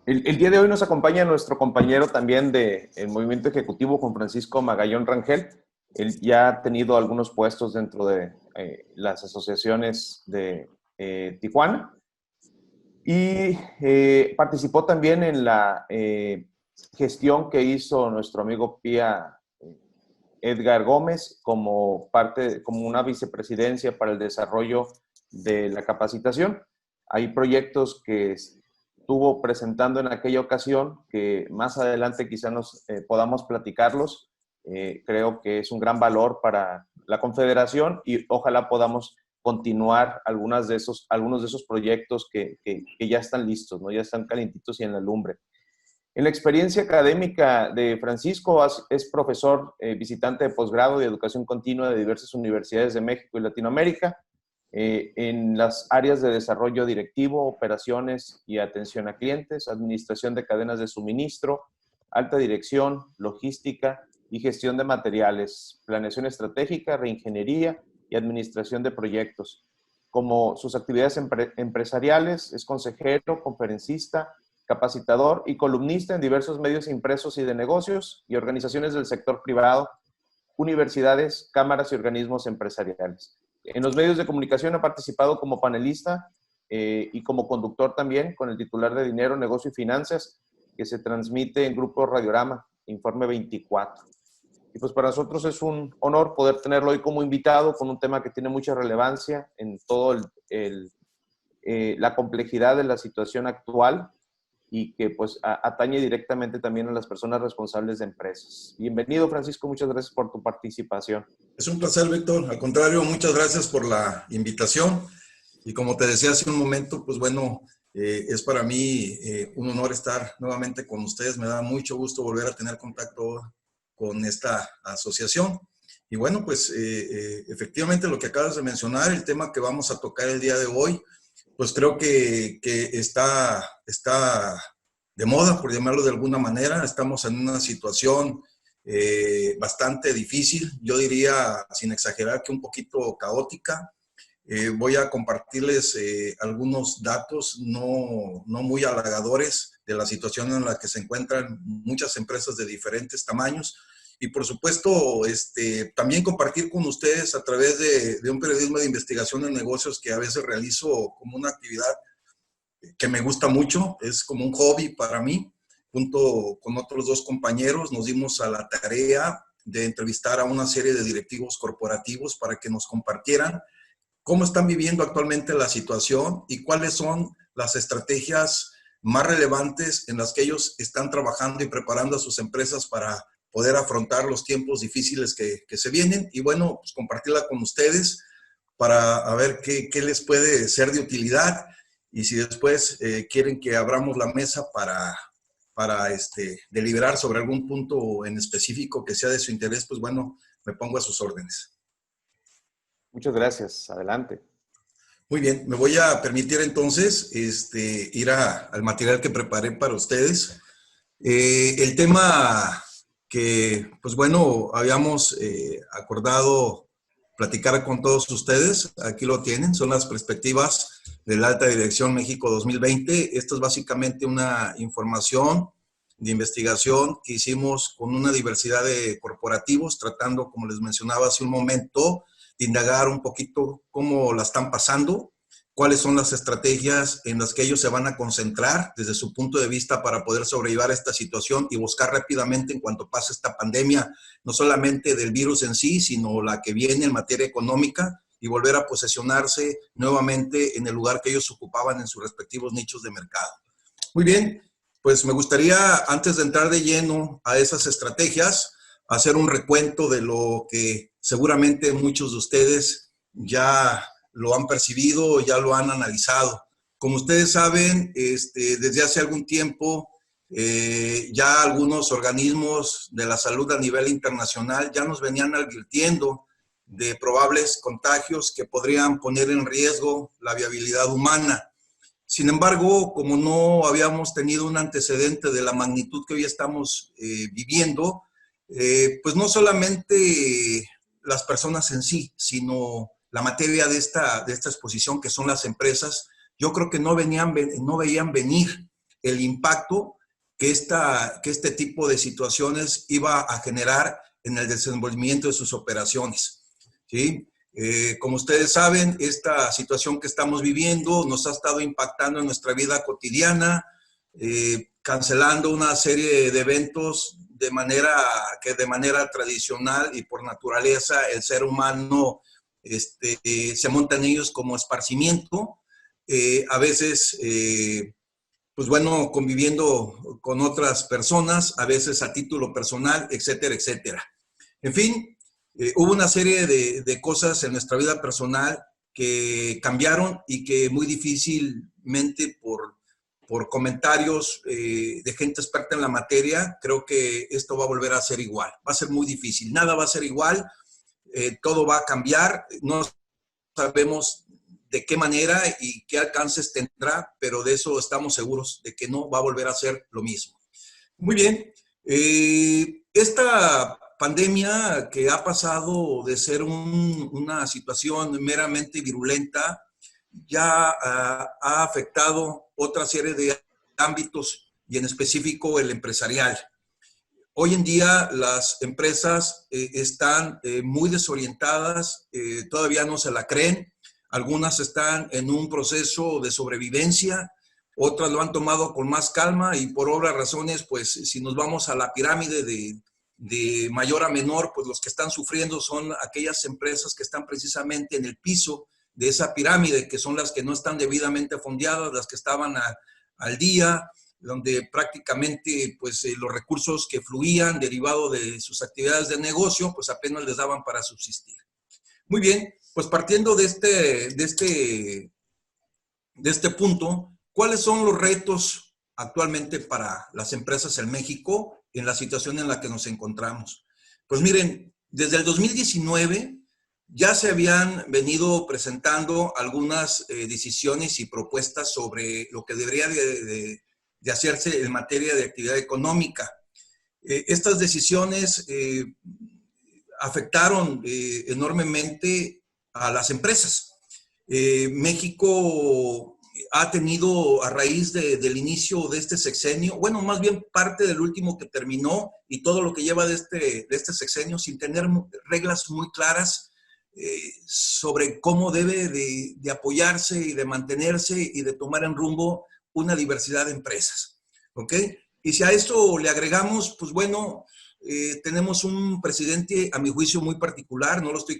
El día de hoy nos acompaña nuestro compañero también del Movimiento Ejecutivo, Juan Francisco Magallón Rangel. Él ya ha tenido algunos puestos dentro de las asociaciones de Tijuana y participó también en la gestión que hizo nuestro amigo Pía Edgar Gómez como parte, como una vicepresidencia para el desarrollo de la capacitación. Hay proyectos que estuvo presentando en aquella ocasión que más adelante quizá nos podamos platicarlos. Creo que es un gran valor para la Confederación y ojalá podamos continuar algunos de esos proyectos que ya están listos, ¿no? Ya están calientitos y en la lumbre. En la experiencia académica de Francisco, es profesor visitante de posgrado de educación continua de diversas universidades de México y Latinoamérica, en las áreas de desarrollo directivo, operaciones y atención a clientes, administración de cadenas de suministro, alta dirección, logística y gestión de materiales, planeación estratégica, reingeniería y administración de proyectos. Como sus actividades empresariales, es consejero, conferencista, capacitador y columnista en diversos medios impresos y de negocios y organizaciones del sector privado, universidades, cámaras y organismos empresariales. En los medios de comunicación ha participado como panelista y como conductor también con el titular de Dinero, Negocio y Finanzas, que se transmite en Grupo Radiorama, Informe 24. Y pues para nosotros es un honor poder tenerlo hoy como invitado con un tema que tiene mucha relevancia en todo la complejidad de la situación actual y que pues atañe directamente también a las personas responsables de empresas. Bienvenido, Francisco, muchas gracias por tu participación. Es un placer, Víctor. Al contrario, muchas gracias por la invitación. Y como te decía hace un momento, pues bueno, es para mí un honor estar nuevamente con ustedes. Me da mucho gusto volver a tener contacto con esta asociación. Y bueno, pues efectivamente lo que acabas de mencionar, el tema que vamos a tocar el día de hoy, pues creo que está de moda, por llamarlo de alguna manera. Estamos en una situación bastante difícil, yo diría, sin exagerar, que un poquito caótica. Voy a compartirles algunos datos no muy halagadores de la situación en la que se encuentran muchas empresas de diferentes tamaños. Y por supuesto, también compartir con ustedes a través de un periodismo de investigación en negocios que a veces realizo como una actividad que me gusta mucho, es como un hobby para mí. Junto con otros dos compañeros nos dimos a la tarea de entrevistar a una serie de directivos corporativos para que nos compartieran cómo están viviendo actualmente la situación y cuáles son las estrategias más relevantes en las que ellos están trabajando y preparando a sus empresas para poder afrontar los tiempos difíciles que se vienen. Y bueno, pues compartirla con ustedes para ver qué les puede ser de utilidad y si después quieren que abramos la mesa para deliberar sobre algún punto en específico que sea de su interés, pues bueno, me pongo a sus órdenes. Muchas gracias. Adelante. Muy bien, me voy a permitir entonces ir al material que preparé para ustedes. El tema que, pues bueno, habíamos acordado platicar con todos ustedes, aquí lo tienen, son las perspectivas de la Alta Dirección México 2020. Esta es básicamente una información de investigación que hicimos con una diversidad de corporativos, tratando, como les mencionaba hace un momento, de indagar un poquito cómo la están pasando, cuáles son las estrategias en las que ellos se van a concentrar desde su punto de vista para poder sobrellevar esta situación y buscar rápidamente en cuanto pase esta pandemia, no solamente del virus en sí, sino la que viene en materia económica y volver a posicionarse nuevamente en el lugar que ellos ocupaban en sus respectivos nichos de mercado. Muy bien, pues me gustaría, antes de entrar de lleno a esas estrategias, hacer un recuento de lo que seguramente muchos de ustedes ya lo han percibido, ya lo han analizado. Como ustedes saben, desde hace algún tiempo, ya algunos organismos de la salud a nivel internacional ya nos venían advirtiendo de probables contagios que podrían poner en riesgo la viabilidad humana. Sin embargo, como no habíamos tenido un antecedente de la magnitud que hoy estamos viviendo, pues no solamente las personas en sí, sino la materia de esta exposición, que son las empresas, yo creo que no veían venir el impacto que este tipo de situaciones iba a generar en el desenvolvimiento de sus operaciones, ¿sí? Como ustedes saben, esta situación que estamos viviendo nos ha estado impactando en nuestra vida cotidiana, cancelando una serie de eventos de manera tradicional y por naturaleza el ser humano se monta en ellos como esparcimiento, a veces pues bueno, conviviendo con otras personas, a veces a título personal, etcétera, etcétera. En fin, hubo una serie de cosas en nuestra vida personal que cambiaron y que muy difícilmente por comentarios de gente experta en la materia, creo que esto va a volver a ser igual. Va a ser muy difícil. Nada va a ser igual, todo va a cambiar. No sabemos de qué manera y qué alcances tendrá, pero de eso estamos seguros, de que no va a volver a ser lo mismo. Muy bien. Esta pandemia que ha pasado de ser una situación meramente virulenta, ya ha afectado otra serie de ámbitos y en específico el empresarial. Hoy en día las empresas están muy desorientadas, todavía no se la creen. Algunas están en un proceso de sobrevivencia, otras lo han tomado con más calma y por obras razones, pues si nos vamos a la pirámide de mayor a menor, pues los que están sufriendo son aquellas empresas que están precisamente en el piso de esa pirámide, que son las que no están debidamente fondeadas, las que estaban al día, donde prácticamente pues, los recursos que fluían derivado de sus actividades de negocio, pues apenas les daban para subsistir. Muy bien, pues partiendo de este punto, ¿cuáles son los retos actualmente para las empresas en México en la situación en la que nos encontramos? Pues miren, desde el 2019 ya se habían venido presentando algunas decisiones y propuestas sobre lo que debería de hacerse en materia de actividad económica. Estas decisiones afectaron enormemente a las empresas. México ha tenido, a raíz del inicio de este sexenio, bueno, más bien parte del último que terminó y todo lo que lleva de este sexenio, sin tener reglas muy claras sobre cómo debe de apoyarse y de mantenerse y de tomar en rumbo una diversidad de empresas, ¿ok? Y si a esto le agregamos, pues bueno, tenemos un presidente, a mi juicio, muy particular, no lo estoy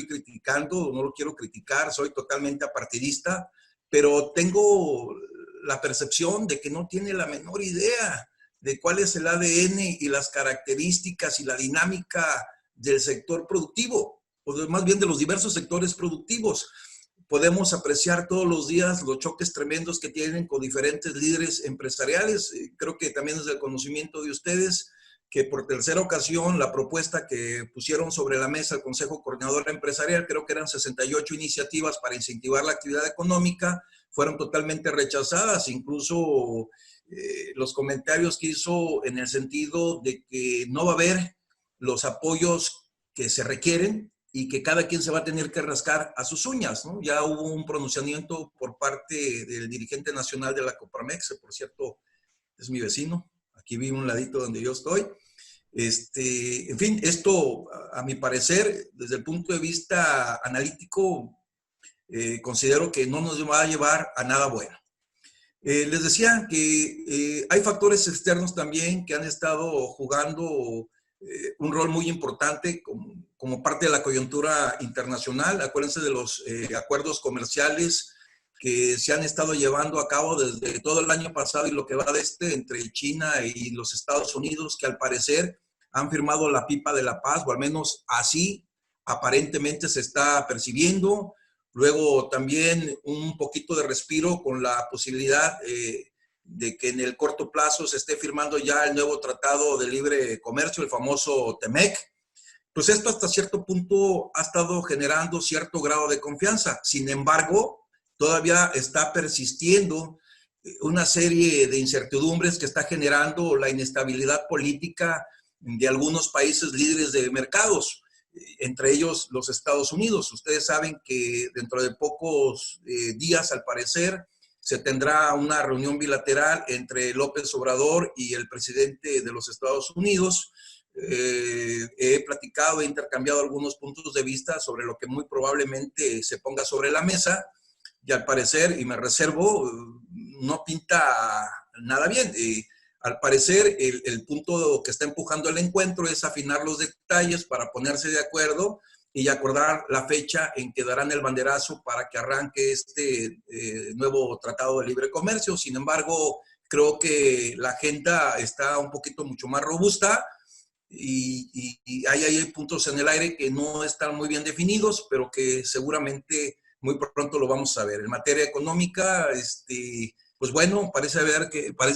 criticando, no lo quiero criticar, soy totalmente apartidista, pero tengo la percepción de que no tiene la menor idea de cuál es el ADN y las características y la dinámica del sector productivo, o más bien de los diversos sectores productivos. Podemos apreciar todos los días los choques tremendos que tienen con diferentes líderes empresariales. Creo que también es del conocimiento de ustedes que por tercera ocasión la propuesta que pusieron sobre la mesa el Consejo Coordinador Empresarial, creo que eran 68 iniciativas para incentivar la actividad económica, fueron totalmente rechazadas, incluso los comentarios que hizo en el sentido de que no va a haber los apoyos que se requieren y que cada quien se va a tener que rascar a sus uñas, ¿no? Ya hubo un pronunciamiento por parte del dirigente nacional de la Coparmex, que por cierto es mi vecino, aquí vive un ladito donde yo estoy. En fin, esto a mi parecer, desde el punto de vista analítico, considero que no nos va a llevar a nada bueno. Les decía que hay factores externos también que han estado jugando un rol muy importante como parte de la coyuntura internacional. Acuérdense de los acuerdos comerciales que se han estado llevando a cabo desde todo el año pasado y lo que va de entre China y los Estados Unidos, que al parecer han firmado la pipa de la paz, o al menos así aparentemente se está percibiendo. Luego también un poquito de respiro con la posibilidad de que en el corto plazo se esté firmando ya el nuevo Tratado de Libre Comercio, el famoso TEMEC. Pues esto hasta cierto punto ha estado generando cierto grado de confianza. Sin embargo, todavía está persistiendo una serie de incertidumbres que está generando la inestabilidad política de algunos países líderes de mercados, entre ellos los Estados Unidos. Ustedes saben que dentro de pocos días, al parecer, se tendrá una reunión bilateral entre López Obrador y el presidente de los Estados Unidos. He platicado, he intercambiado algunos puntos de vista sobre lo que muy probablemente se ponga sobre la mesa, y al parecer, y me reservo, no pinta nada bien. Al parecer, el punto que está empujando el encuentro es afinar los detalles para ponerse de acuerdo y acordar la fecha en que darán el banderazo para que arranque este nuevo tratado de libre comercio. Sin embargo, creo que la agenda está un poquito mucho más robusta y hay puntos en el aire que no están muy bien definidos, pero que seguramente muy pronto lo vamos a ver. En materia económica, pues bueno, parece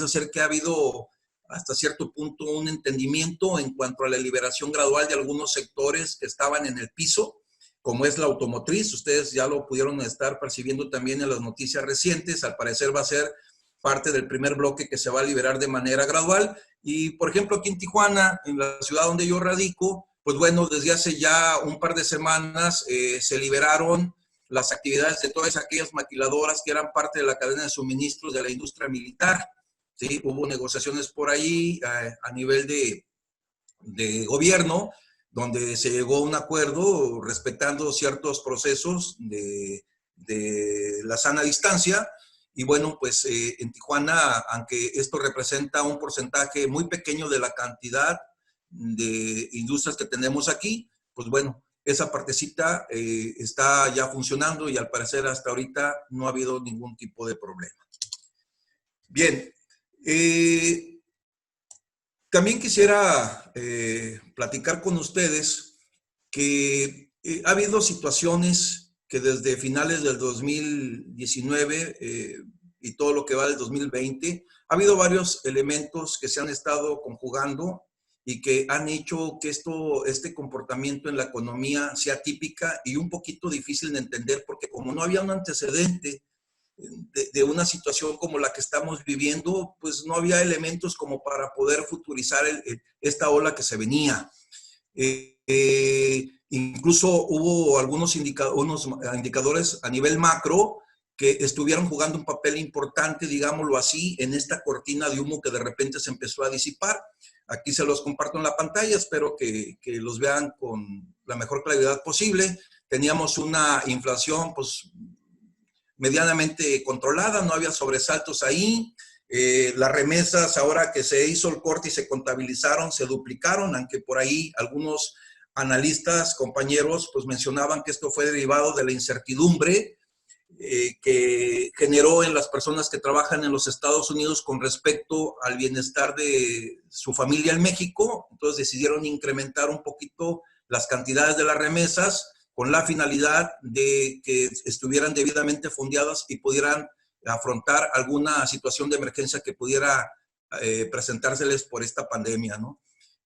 ser que ha habido hasta cierto punto un entendimiento en cuanto a la liberación gradual de algunos sectores que estaban en el piso, como es la automotriz. Ustedes ya lo pudieron estar percibiendo también en las noticias recientes. Al parecer va a ser parte del primer bloque que se va a liberar de manera gradual. Y, por ejemplo, aquí en Tijuana, en la ciudad donde yo radico, pues bueno, desde hace ya un par de semanas se liberaron las actividades de todas aquellas maquiladoras que eran parte de la cadena de suministros de la industria militar. ¿Sí? Hubo negociaciones por ahí a nivel de gobierno, donde se llegó a un acuerdo respetando ciertos procesos de la sana distancia. Y bueno, pues en Tijuana, aunque esto representa un porcentaje muy pequeño de la cantidad de industrias que tenemos aquí, pues bueno, esa partecita está ya funcionando y al parecer hasta ahorita no ha habido ningún tipo de problema. Bien, también quisiera platicar con ustedes que ha habido situaciones que desde finales del 2019 y todo lo que va del 2020, ha habido varios elementos que se han estado conjugando y que han hecho que este comportamiento en la economía sea típica y un poquito difícil de entender, porque como no había un antecedente de una situación como la que estamos viviendo, pues no había elementos como para poder futurizar esta ola que se venía. Incluso hubo algunos indicadores a nivel macro que estuvieron jugando un papel importante, digámoslo así, en esta cortina de humo que de repente se empezó a disipar. Aquí se los comparto en la pantalla, espero que los vean con la mejor claridad posible. Teníamos una inflación, pues, medianamente controlada, no había sobresaltos ahí. Las remesas, ahora que se hizo el corte y se contabilizaron, se duplicaron, aunque por ahí algunos analistas, compañeros, pues mencionaban que esto fue derivado de la incertidumbre que generó en las personas que trabajan en los Estados Unidos con respecto al bienestar de su familia en México. Entonces decidieron incrementar un poquito las cantidades de las remesas con la finalidad de que estuvieran debidamente fondeadas y pudieran afrontar alguna situación de emergencia que pudiera presentárseles por esta pandemia, ¿no?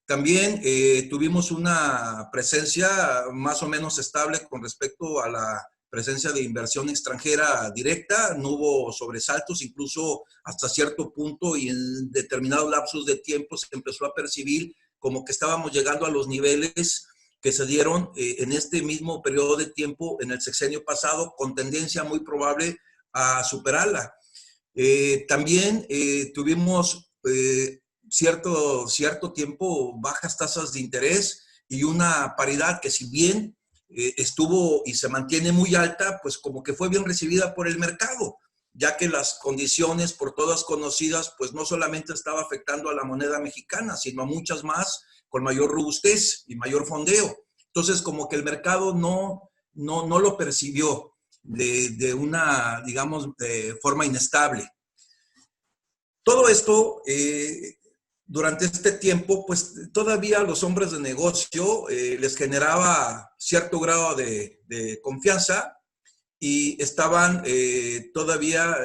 También tuvimos una presencia más o menos estable con respecto a la presencia de inversión extranjera directa. No hubo sobresaltos, incluso hasta cierto punto y en determinados lapsos de tiempo se empezó a percibir como que estábamos llegando a los niveles que se dieron en este mismo periodo de tiempo en el sexenio pasado, con tendencia muy probable a superarla. También tuvimos cierto tiempo bajas tasas de interés y una paridad que, si bien estuvo y se mantiene muy alta, pues como que fue bien recibida por el mercado, ya que las condiciones por todas conocidas, pues no solamente estaba afectando a la moneda mexicana, sino a muchas más con mayor robustez y mayor fondeo. Entonces, como que el mercado no lo percibió de una, digamos, de forma inestable. Todo esto, durante este tiempo, pues todavía a los hombres de negocio les generaba cierto grado de confianza y estaban todavía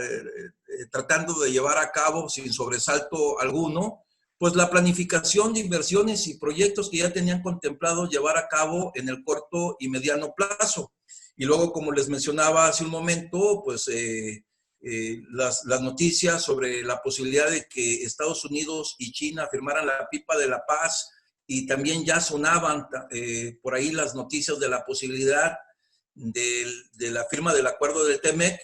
tratando de llevar a cabo sin sobresalto alguno, pues la planificación de inversiones y proyectos que ya tenían contemplado llevar a cabo en el corto y mediano plazo. Y luego, como les mencionaba hace un momento, pues las noticias sobre la posibilidad de que Estados Unidos y China firmaran la pipa de la paz, y también ya sonaban por ahí las noticias de la posibilidad de la firma del acuerdo del TEMEC,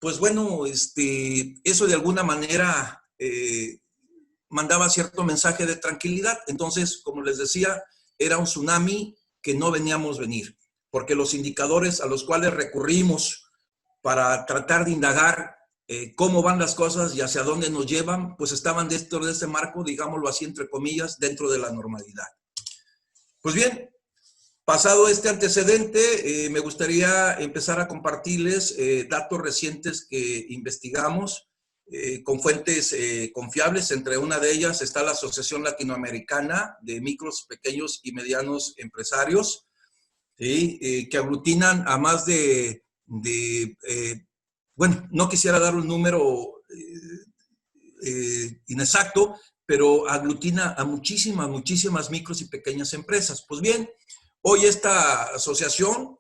pues bueno, eso de alguna manera mandaba cierto mensaje de tranquilidad. Entonces, como les decía, era un tsunami que no veníamos venir, porque los indicadores a los cuales recurrimos para tratar de indagar cómo van las cosas y hacia dónde nos llevan, pues estaban dentro de este marco, digámoslo así, entre comillas, dentro de la normalidad. Pues bien, pasado este antecedente, me gustaría empezar a compartirles datos recientes que investigamos con fuentes confiables. Entre una de ellas está la Asociación Latinoamericana de Micros, Pequeños y Medianos Empresarios, ¿sí? Que aglutinan a más bueno, no quisiera dar un número inexacto, pero aglutina a muchísimas micros y pequeñas empresas. Pues bien, hoy esta asociación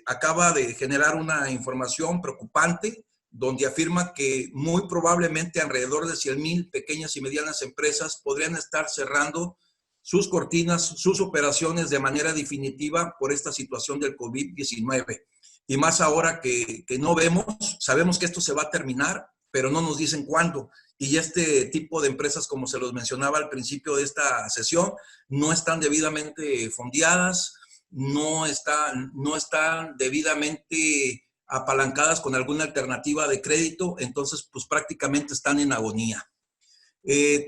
acaba de generar una información preocupante donde afirma que muy probablemente alrededor de 100,000 pequeñas y medianas empresas podrían estar cerrando sus cortinas, sus operaciones de manera definitiva por esta situación del COVID-19. Y más ahora que no vemos, sabemos que esto se va a terminar, pero no nos dicen cuándo. Y este tipo de empresas, como se los mencionaba al principio de esta sesión, no están debidamente fondeadas, no están debidamente apalancadas con alguna alternativa de crédito, entonces pues prácticamente están en agonía.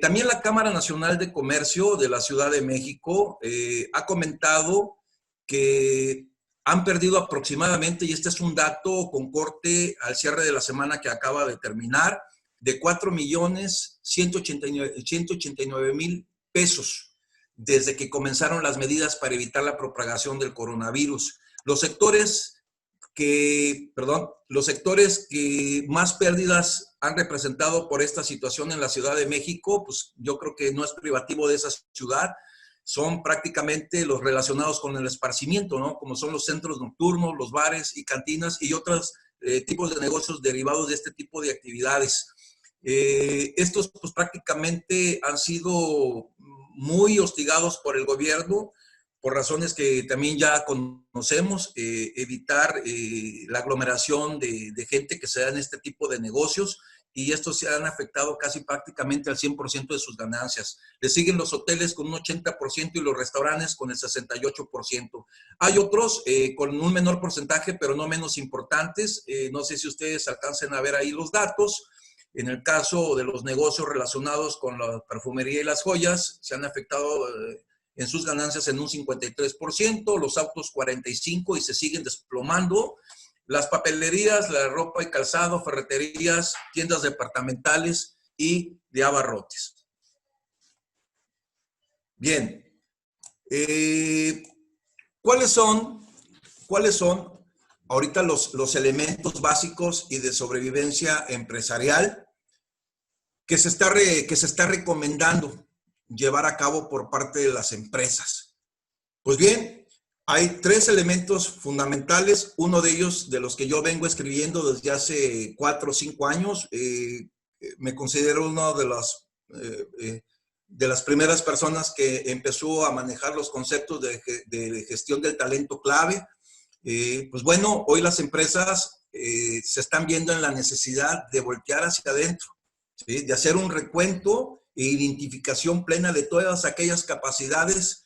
También la Cámara Nacional de Comercio de la Ciudad de México ha comentado que han perdido aproximadamente, y este es un dato con corte al cierre de la semana que acaba de terminar, de 4,189,000 pesos desde que comenzaron las medidas para evitar la propagación del coronavirus. Los sectores que más pérdidas han representado por esta situación en la Ciudad de México, pues yo creo que no es privativo de esa ciudad, son prácticamente los relacionados con el esparcimiento, ¿no? Como son los centros nocturnos, los bares y cantinas y otros tipos de negocios derivados de este tipo de actividades. Estos pues prácticamente han sido muy hostigados por el gobierno por razones que también ya conocemos, evitar la aglomeración de gente que se da en este tipo de negocios, y estos se han afectado casi prácticamente al 100% de sus ganancias. Le siguen los hoteles con un 80% y los restaurantes con el 68%. Hay otros con un menor porcentaje, pero no menos importantes. No sé si ustedes alcancen a ver ahí los datos. En el caso de los negocios relacionados con la perfumería y las joyas, se han afectado en sus ganancias en un 53%, los autos 45% y se siguen desplomando. Las papelerías, la ropa y calzado, ferreterías, tiendas departamentales y de abarrotes. Bien, ¿cuáles son ahorita los elementos básicos y de sobrevivencia empresarial que se está recomendando llevar a cabo por parte de las empresas? Pues bien, hay 3 elementos fundamentales, uno de ellos de los que yo vengo escribiendo desde hace 4 o 5 años. Me considero una de las primeras personas que empezó a manejar los conceptos de gestión del talento clave. Pues bueno, hoy las empresas se están viendo en la necesidad de voltear hacia adentro, ¿sí? De hacer un recuento e identificación plena de todas aquellas capacidades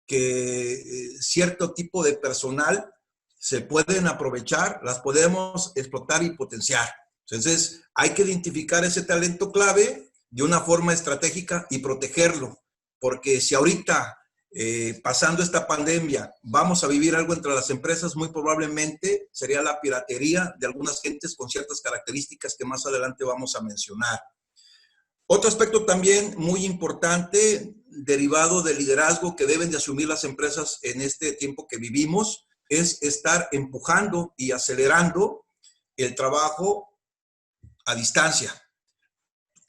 que cierto tipo de personal se pueden aprovechar, las podemos explotar y potenciar. Entonces, hay que identificar ese talento clave de una forma estratégica y protegerlo, porque si ahorita, pasando esta pandemia, vamos a vivir algo entre las empresas, muy probablemente sería la piratería de algunas gentes con ciertas características que más adelante vamos a mencionar. Otro aspecto también muy importante, derivado del liderazgo que deben de asumir las empresas en este tiempo que vivimos, es estar empujando y acelerando el trabajo a distancia.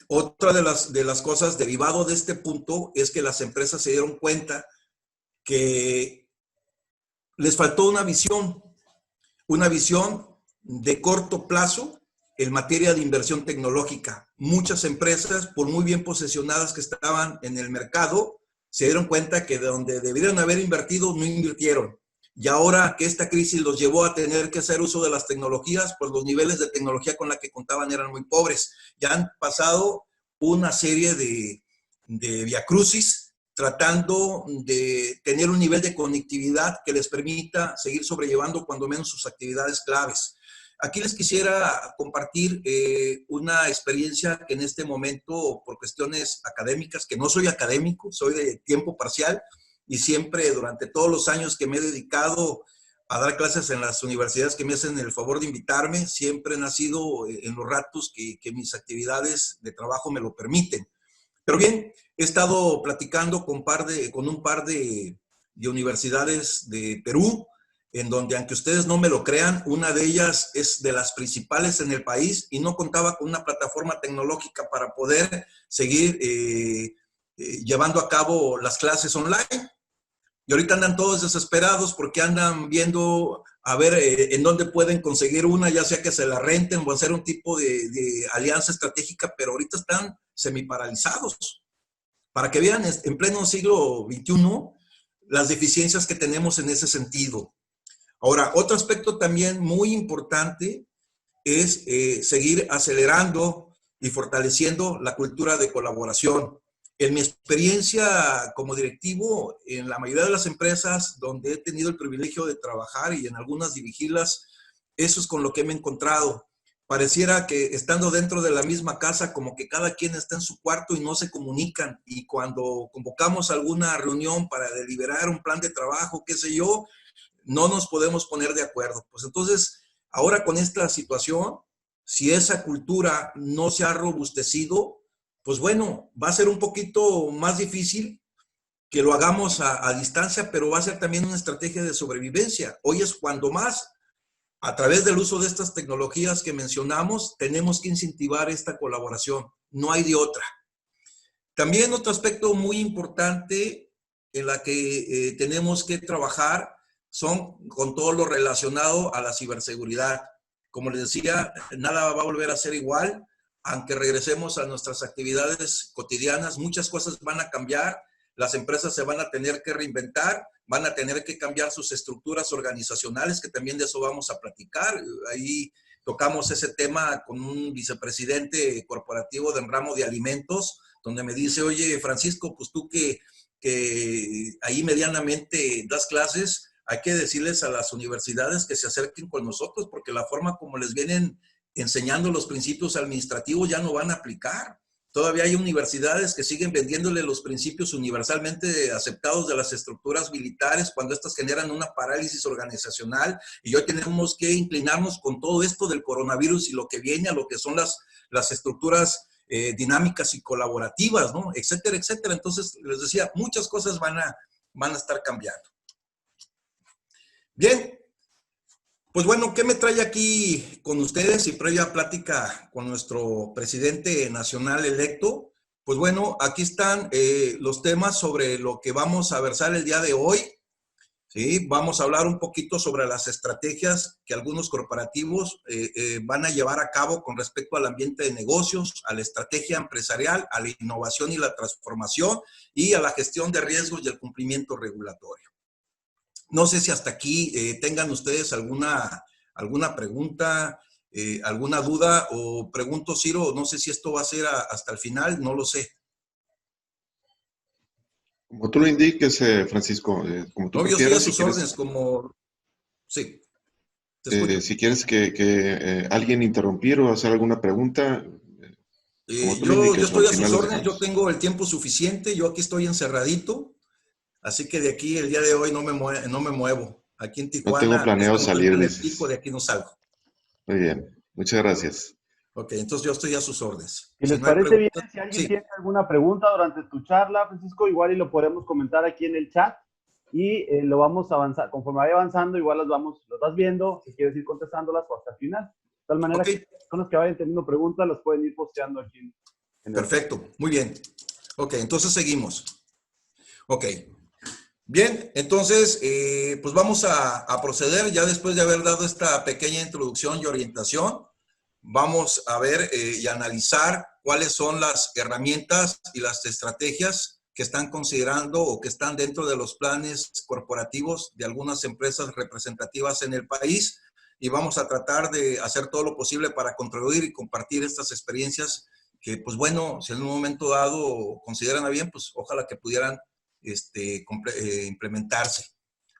Otra de las cosas derivado de este punto es que las empresas se dieron cuenta que les faltó una visión de corto plazo en materia de inversión tecnológica. Muchas empresas, por muy bien posicionadas que estaban en el mercado, se dieron cuenta que de donde debieron haber invertido, no invirtieron. y ahora que esta crisis los llevó a tener que hacer uso de las tecnologías, pues los niveles de tecnología con la que contaban eran muy pobres. Ya han pasado una serie de viacrucis tratando de tener un nivel de conectividad que les permita seguir sobrellevando cuando menos sus actividades claves. Aquí les quisiera compartir una experiencia que en este momento, por cuestiones académicas, que no soy académico, soy de tiempo parcial, y siempre durante todos los años que me he dedicado a dar clases en las universidades que me hacen el favor de invitarme, siempre he nacido en los ratos que mis actividades de trabajo me lo permiten. Pero bien, he estado platicando con un par de universidades de Perú, en donde, aunque ustedes no me lo crean, una de ellas es de las principales en el país y no contaba con una plataforma tecnológica para poder seguir llevando a cabo las clases online. Y ahorita andan todos desesperados porque andan viendo a ver en dónde pueden conseguir una, ya sea que se la renten o hacer un tipo de alianza estratégica, pero ahorita están semiparalizados. Para que vean en pleno siglo XXI las deficiencias que tenemos en ese sentido. Ahora, otro aspecto también muy importante es seguir acelerando y fortaleciendo la cultura de colaboración. En mi experiencia como directivo, en la mayoría de las empresas donde he tenido el privilegio de trabajar y en algunas dirigirlas, eso es con lo que me he encontrado. Pareciera que estando dentro de la misma casa, como que cada quien está en su cuarto y no se comunican. Y cuando convocamos alguna reunión para deliberar un plan de trabajo, qué sé yo, no nos podemos poner de acuerdo. Pues entonces, ahora con esta situación, si esa cultura no se ha robustecido, pues bueno, va a ser un poquito más difícil que lo hagamos a distancia, pero va a ser también una estrategia de sobrevivencia. Hoy es cuando más, a través del uso de estas tecnologías que mencionamos, tenemos que incentivar esta colaboración. No hay de otra. También otro aspecto muy importante en la que tenemos que trabajar son con todo lo relacionado a la ciberseguridad. Como les decía, nada va a volver a ser igual, aunque regresemos a nuestras actividades cotidianas, muchas cosas van a cambiar, las empresas se van a tener que reinventar, van a tener que cambiar sus estructuras organizacionales, que también de eso vamos a platicar. Ahí tocamos ese tema con un vicepresidente corporativo del ramo de alimentos, donde me dice, oye, Francisco, pues tú que ahí medianamente das clases, hay que decirles a las universidades que se acerquen con nosotros, porque la forma como les vienen enseñando los principios administrativos ya no van a aplicar. Todavía hay universidades que siguen vendiéndole los principios universalmente aceptados de las estructuras militares cuando estas generan una parálisis organizacional, y hoy tenemos que inclinarnos con todo esto del coronavirus y lo que viene a lo que son las estructuras dinámicas y colaborativas, ¿no? Etcétera, etcétera. Entonces, les decía, muchas cosas van a estar cambiando. Bien, pues bueno, ¿qué me trae aquí con ustedes y previa plática con nuestro presidente nacional electo? Pues bueno, aquí están los temas sobre lo que vamos a versar el día de hoy. ¿Sí? Vamos a hablar un poquito sobre las estrategias que algunos corporativos van a llevar a cabo con respecto al ambiente de negocios, a la estrategia empresarial, a la innovación y la transformación y a la gestión de riesgos y el cumplimiento regulatorio. No sé si hasta aquí tengan ustedes alguna pregunta, alguna duda, o pregunto, Ciro, no sé si esto va a ser hasta el final, no lo sé. Como tú lo indiques, Francisco, como tú no, yo estoy a prefieras, sus órdenes, como... Sí, te escucho. si quieres que alguien interrumpir o hacer alguna pregunta, como tú lo Yo indiques, estoy al a final sus los órdenes, yo dejamos. tengo el tiempo suficiente, yo aquí estoy encerradito, así que de aquí el día de hoy no me muevo. Aquí en No tengo Tijuana planeado estamos salir, en el pico, dices. de aquí no salgo. Muy bien, muchas gracias. Ok, entonces yo estoy a sus órdenes. Si Si les no hay parece bien, preguntas, si alguien sí. tiene alguna pregunta durante tu charla, Francisco, igual y lo podemos comentar aquí en el chat y lo vamos a avanzar. Conforme vaya avanzando, igual los vas viendo, si quieres ir contestándolas o hasta el final. De tal manera Okay. que las personas que vayan teniendo preguntas las pueden ir posteando aquí en el Perfecto, chat. Muy bien. Ok, entonces seguimos. Ok. Bien, entonces, pues vamos a proceder ya después de haber dado esta pequeña introducción y orientación. Vamos a ver y analizar cuáles son las herramientas y las estrategias que están considerando o que están dentro de los planes corporativos de algunas empresas representativas en el país, y vamos a tratar de hacer todo lo posible para contribuir y compartir estas experiencias que, pues bueno, si en un momento dado consideran a bien, pues ojalá que pudieran implementarse.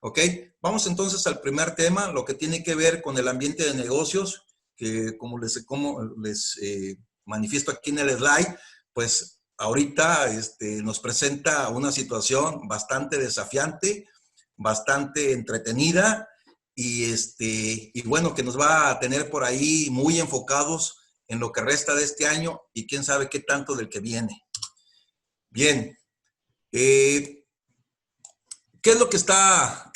¿Ok? Vamos entonces al primer tema, lo que tiene que ver con el ambiente de negocios, que como les manifiesto aquí en el slide, pues ahorita nos presenta una situación bastante desafiante, bastante entretenida y bueno, que nos va a tener por ahí muy enfocados en lo que resta de este año y quién sabe qué tanto del que viene. Bien. ¿Qué es lo que está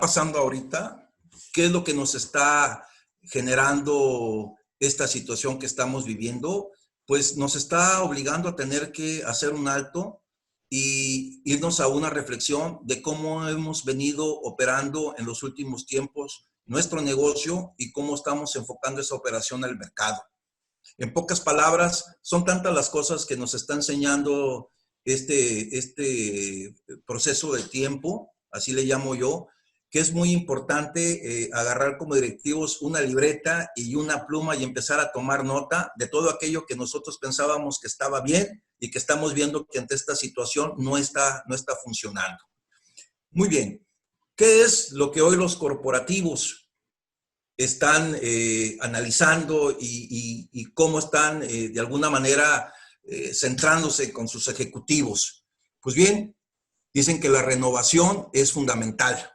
pasando ahorita? ¿Qué es lo que nos está generando esta situación que estamos viviendo? Pues nos está obligando a tener que hacer un alto y irnos a una reflexión de cómo hemos venido operando en los últimos tiempos nuestro negocio y cómo estamos enfocando esa operación al mercado. En pocas palabras, son tantas las cosas que nos está enseñando este proceso de tiempo, así le llamo yo, que es muy importante agarrar como directivos una libreta y una pluma y empezar a tomar nota de todo aquello que nosotros pensábamos que estaba bien y que estamos viendo que ante esta situación no está funcionando. Muy bien, ¿qué es lo que hoy los corporativos están analizando y cómo están de alguna manera centrándose con sus ejecutivos? Pues bien, dicen que la renovación es fundamental.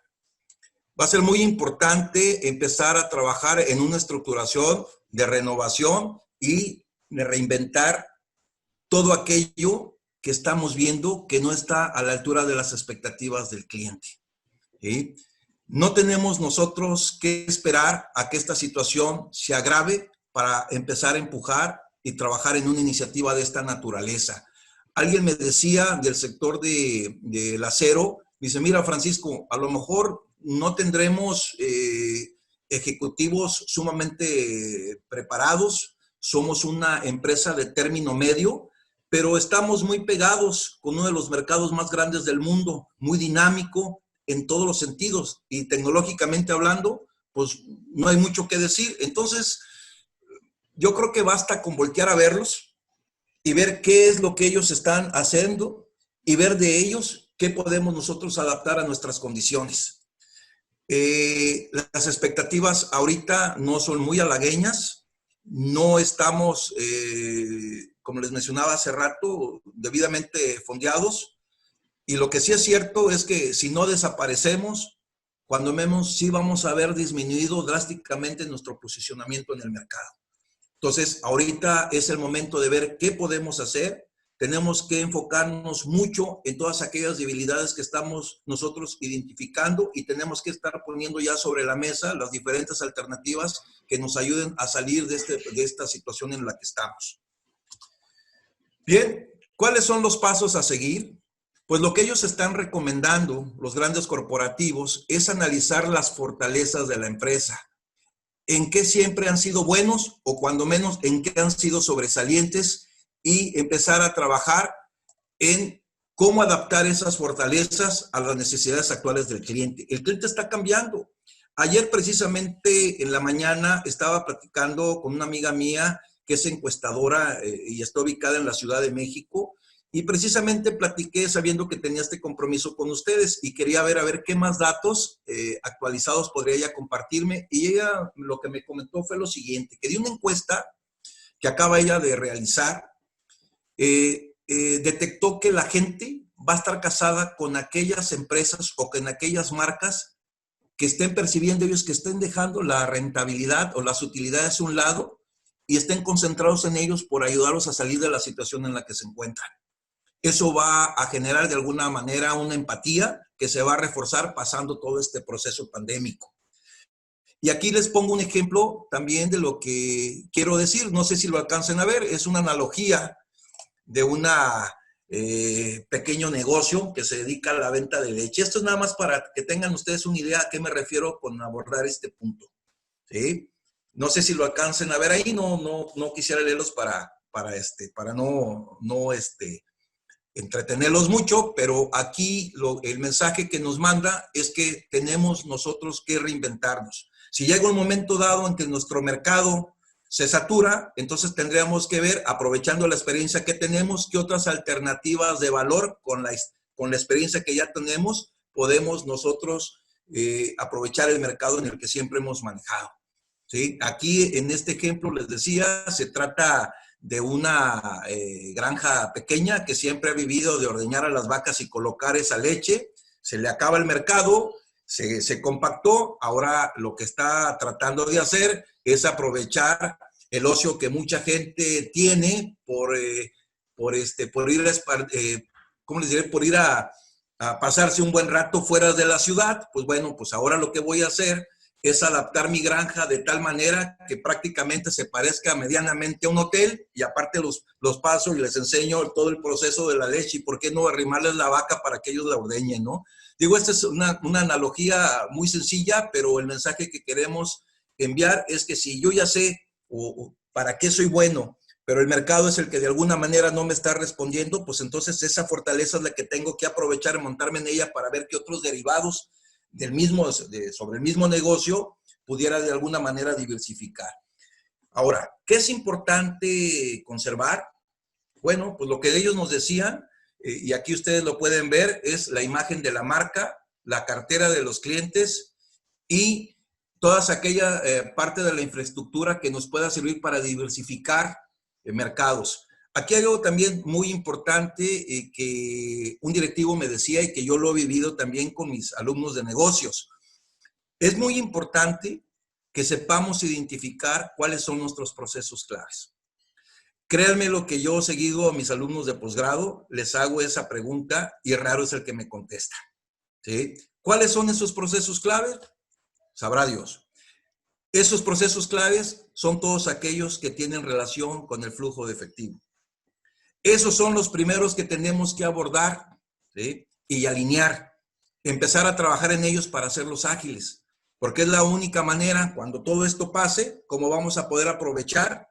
Va a ser muy importante empezar a trabajar en una estructuración de renovación y de reinventar todo aquello que estamos viendo que no está a la altura de las expectativas del cliente. ¿Sí? No tenemos nosotros que esperar a que esta situación se agrave para empezar a empujar y trabajar en una iniciativa de esta naturaleza. Alguien me decía del sector del acero, dice, mira Francisco, a lo mejor no tendremos ejecutivos sumamente preparados, somos una empresa de término medio, pero estamos muy pegados con uno de los mercados más grandes del mundo, muy dinámico en todos los sentidos y tecnológicamente hablando, pues no hay mucho que decir. Entonces, yo creo que basta con voltear a verlos y ver qué es lo que ellos están haciendo y ver de ellos qué podemos nosotros adaptar a nuestras condiciones. Las expectativas ahorita no son muy halagüeñas, no estamos, como les mencionaba hace rato, debidamente fondeados, y lo que sí es cierto es que si no desaparecemos, cuando menos sí vamos a ver disminuido drásticamente nuestro posicionamiento en el mercado. Entonces, ahorita es el momento de ver qué podemos hacer. Tenemos que enfocarnos mucho en todas aquellas debilidades que estamos nosotros identificando y tenemos que estar poniendo ya sobre la mesa las diferentes alternativas que nos ayuden a salir de esta situación en la que estamos. Bien, ¿cuáles son los pasos a seguir? Pues lo que ellos están recomendando, los grandes corporativos, es analizar las fortalezas de la empresa. En qué siempre han sido buenos o cuando menos en qué han sido sobresalientes y empezar a trabajar en cómo adaptar esas fortalezas a las necesidades actuales del cliente. El cliente está cambiando. Ayer precisamente en la mañana estaba platicando con una amiga mía que es encuestadora y está ubicada en la Ciudad de México y precisamente platiqué sabiendo que tenía este compromiso con ustedes y quería ver a ver qué más datos actualizados podría ella compartirme y ella lo que me comentó fue lo siguiente, que de una encuesta que acaba ella de realizar, detectó que la gente va a estar casada con aquellas empresas o con aquellas marcas que estén percibiendo ellos, que estén dejando la rentabilidad o las utilidades a un lado y estén concentrados en ellos por ayudarlos a salir de la situación en la que se encuentran. Eso va a generar de alguna manera una empatía que se va a reforzar pasando todo este proceso pandémico. Y aquí les pongo un ejemplo también de lo que quiero decir. No sé si lo alcancen a ver. Es una analogía de un pequeño negocio que se dedica a la venta de leche. Esto es nada más para que tengan ustedes una idea a qué me refiero con abordar este punto. ¿Sí? No sé si lo alcancen a ver ahí. No quisiera leerlos para no entretenerlos mucho, pero aquí el mensaje que nos manda es que tenemos nosotros que reinventarnos. Si llega un momento dado en que nuestro mercado se satura, entonces tendríamos que ver, aprovechando la experiencia que tenemos, qué otras alternativas de valor con la experiencia que ya tenemos, podemos nosotros aprovechar el mercado en el que siempre hemos manejado. ¿Sí? Aquí, en este ejemplo, les decía, se trata de una granja pequeña que siempre ha vivido de ordeñar a las vacas y colocar esa leche. Se le acaba el mercado, se compactó. Ahora lo que está tratando de hacer es aprovechar el ocio que mucha gente tiene por ir ¿cómo les diré? Por ir a pasarse un buen rato fuera de la ciudad. Pues bueno, pues ahora lo que voy a hacer es adaptar mi granja de tal manera que prácticamente se parezca medianamente a un hotel, y aparte los paso y les enseño todo el proceso de la leche y por qué no arrimarles la vaca para que ellos la ordeñen, ¿no? Digo, esta es una analogía muy sencilla, pero el mensaje que queremos enviar es que si yo ya sé para qué soy bueno, pero el mercado es el que de alguna manera no me está respondiendo, pues entonces esa fortaleza es la que tengo que aprovechar y montarme en ella para ver qué otros derivados sobre el mismo negocio pudiera de alguna manera diversificar. Ahora, ¿qué es importante conservar? Bueno, pues lo que ellos nos decían, y aquí ustedes lo pueden ver, es la imagen de la marca, la cartera de los clientes y toda aquella parte de la infraestructura que nos pueda servir para diversificar mercados. Aquí hay algo también muy importante que un directivo me decía y que yo lo he vivido también con mis alumnos de negocios. Es muy importante que sepamos identificar cuáles son nuestros procesos claves. Créanme lo que yo seguido a mis alumnos de posgrado, les hago esa pregunta y raro es el que me contesta. ¿Sí? ¿Cuáles son esos procesos claves? Sabrá Dios. Esos procesos claves son todos aquellos que tienen relación con el flujo de efectivo. Esos son los primeros que tenemos que abordar, ¿sí? Y alinear, empezar a trabajar en ellos para hacerlos ágiles, porque es la única manera, cuando todo esto pase, como vamos a poder aprovechar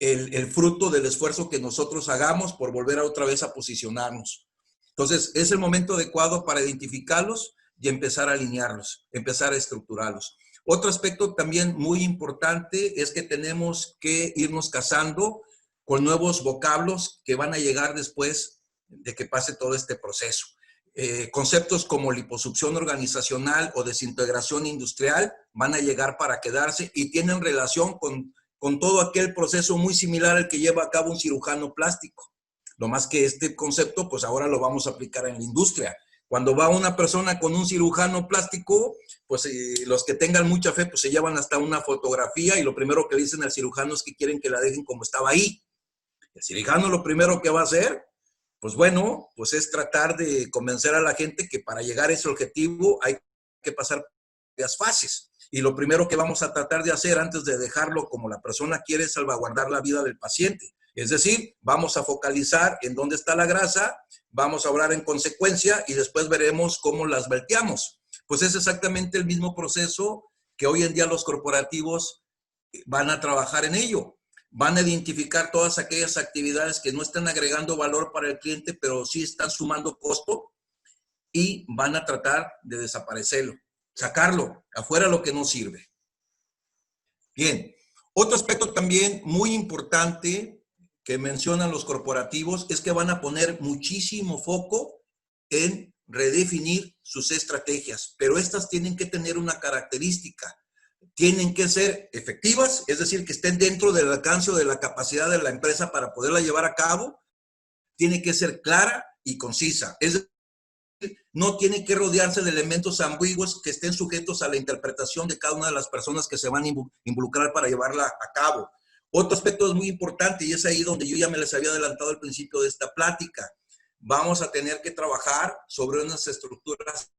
el fruto del esfuerzo que nosotros hagamos por volver otra vez a posicionarnos. Entonces, es el momento adecuado para identificarlos y empezar a alinearlos, empezar a estructurarlos. Otro aspecto también muy importante es que tenemos que irnos casando con nuevos vocablos que van a llegar después de que pase todo este proceso. Conceptos como liposucción organizacional o desintegración industrial van a llegar para quedarse y tienen relación con todo aquel proceso muy similar al que lleva a cabo un cirujano plástico. Lo más que este concepto, pues ahora lo vamos a aplicar en la industria. Cuando va una persona con un cirujano plástico, pues los que tengan mucha fe, pues se llevan hasta una fotografía y lo primero que dicen al cirujano es que quieren que la dejen como estaba ahí. El cirujano lo primero que va a hacer, pues bueno, pues es tratar de convencer a la gente que para llegar a ese objetivo hay que pasar varias fases. Y lo primero que vamos a tratar de hacer antes de dejarlo como la persona quiere es salvaguardar la vida del paciente. Es decir, vamos a focalizar en dónde está la grasa, vamos a obrar en consecuencia y después veremos cómo las volteamos. Pues es exactamente el mismo proceso que hoy en día los corporativos van a trabajar en ello. Van a identificar todas aquellas actividades que no están agregando valor para el cliente, pero sí están sumando costo y van a tratar de desaparecerlo, sacarlo afuera lo que no sirve. Bien, otro aspecto también muy importante que mencionan los corporativos es que van a poner muchísimo foco en redefinir sus estrategias, pero estas tienen que tener una característica. Tienen que ser efectivas, es decir, que estén dentro del alcance o de la capacidad de la empresa para poderla llevar a cabo. Tiene que ser clara y concisa. Es decir, no tiene que rodearse de elementos ambiguos que estén sujetos a la interpretación de cada una de las personas que se van a involucrar para llevarla a cabo. Otro aspecto es muy importante y es ahí donde yo ya me les había adelantado al principio de esta plática. Vamos a tener que trabajar sobre unas estructuras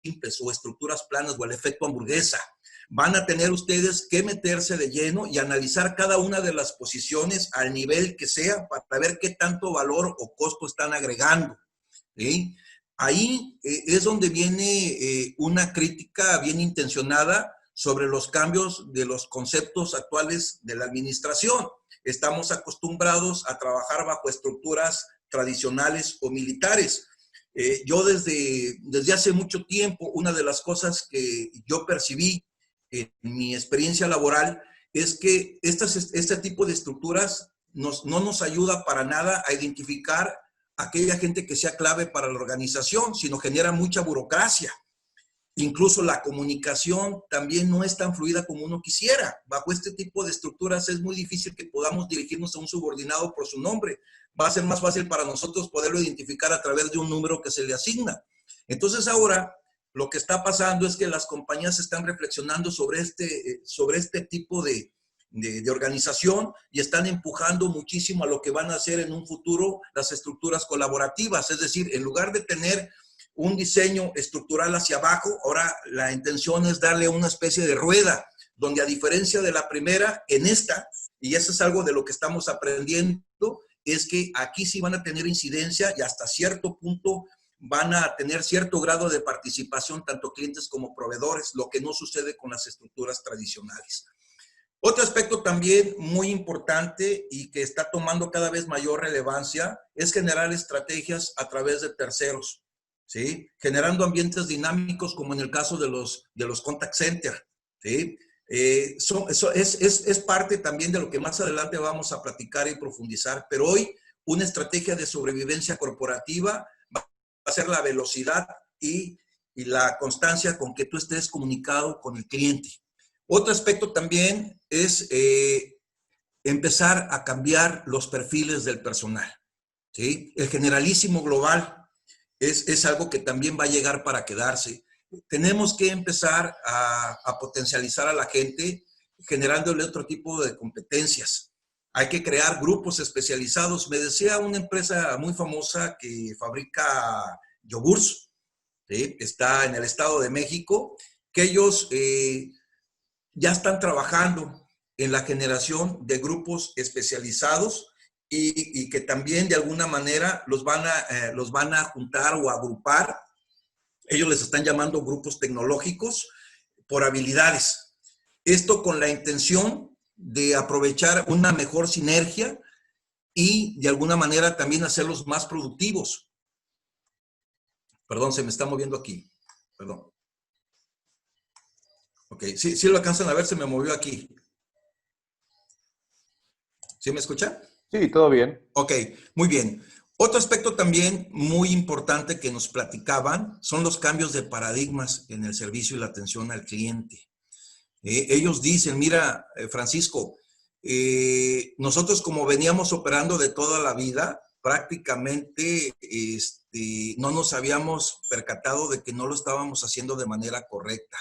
simples o estructuras planas o el efecto hamburguesa. Van a tener ustedes que meterse de lleno y analizar cada una de las posiciones al nivel que sea para ver qué tanto valor o costo están agregando. ¿Sí? Ahí es donde viene una crítica bien intencionada sobre los cambios de los conceptos actuales de la administración. Estamos acostumbrados a trabajar bajo estructuras tradicionales o militares. Yo desde hace mucho tiempo, una de las cosas que yo percibí en mi experiencia laboral es que este tipo de estructuras no nos ayuda para nada a identificar a aquella gente que sea clave para la organización, sino genera mucha burocracia. Incluso la comunicación también no es tan fluida como uno quisiera. Bajo este tipo de estructuras es muy difícil que podamos dirigirnos a un subordinado por su nombre. Va a ser más fácil para nosotros poderlo identificar a través de un número que se le asigna. Entonces ahora lo que está pasando es que las compañías están reflexionando sobre este tipo de organización y están empujando muchísimo a lo que van a hacer en un futuro las estructuras colaborativas. Es decir, en lugar de tener un diseño estructural hacia abajo, ahora la intención es darle una especie de rueda, donde a diferencia de la primera, en esta, y eso es algo de lo que estamos aprendiendo, es que aquí sí van a tener incidencia y hasta cierto punto van a tener cierto grado de participación tanto clientes como proveedores, lo que no sucede con las estructuras tradicionales. Otro aspecto también muy importante y que está tomando cada vez mayor relevancia es generar estrategias a través de terceros. ¿Sí? Generando ambientes dinámicos como en el caso de los contact centers. ¿Sí? Es parte también de lo que más adelante vamos a platicar y profundizar, pero hoy una estrategia de sobrevivencia corporativa va a ser la velocidad y la constancia con que tú estés comunicado con el cliente. Otro aspecto también es empezar a cambiar los perfiles del personal. ¿Sí? El generalísimo global es algo que también va a llegar para quedarse. Tenemos que empezar a potencializar a la gente generándole otro tipo de competencias. Hay que crear grupos especializados. Me decía una empresa muy famosa que fabrica yogurts, ¿sí? Está en el Estado de México, que ellos ya están trabajando en la generación de grupos especializados y que también de alguna manera los van a juntar o agrupar. Ellos les están llamando grupos tecnológicos por habilidades. Esto con la intención de aprovechar una mejor sinergia y de alguna manera también hacerlos más productivos. Perdón, se me está moviendo aquí. Perdón. Ok, sí lo alcanzan a ver, se me movió aquí. ¿Sí me escuchan? Sí, todo bien. Ok, muy bien. Otro aspecto también muy importante que nos platicaban son los cambios de paradigmas en el servicio y la atención al cliente. Ellos dicen, mira, Francisco, nosotros como veníamos operando de toda la vida, prácticamente no nos habíamos percatado de que no lo estábamos haciendo de manera correcta.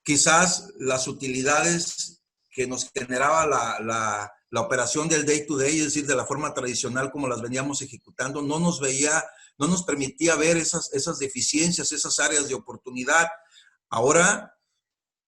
Quizás las utilidades que nos generaba la operación del day to day, es decir, de la forma tradicional como las veníamos ejecutando, no nos permitía ver esas deficiencias, esas áreas de oportunidad. Ahora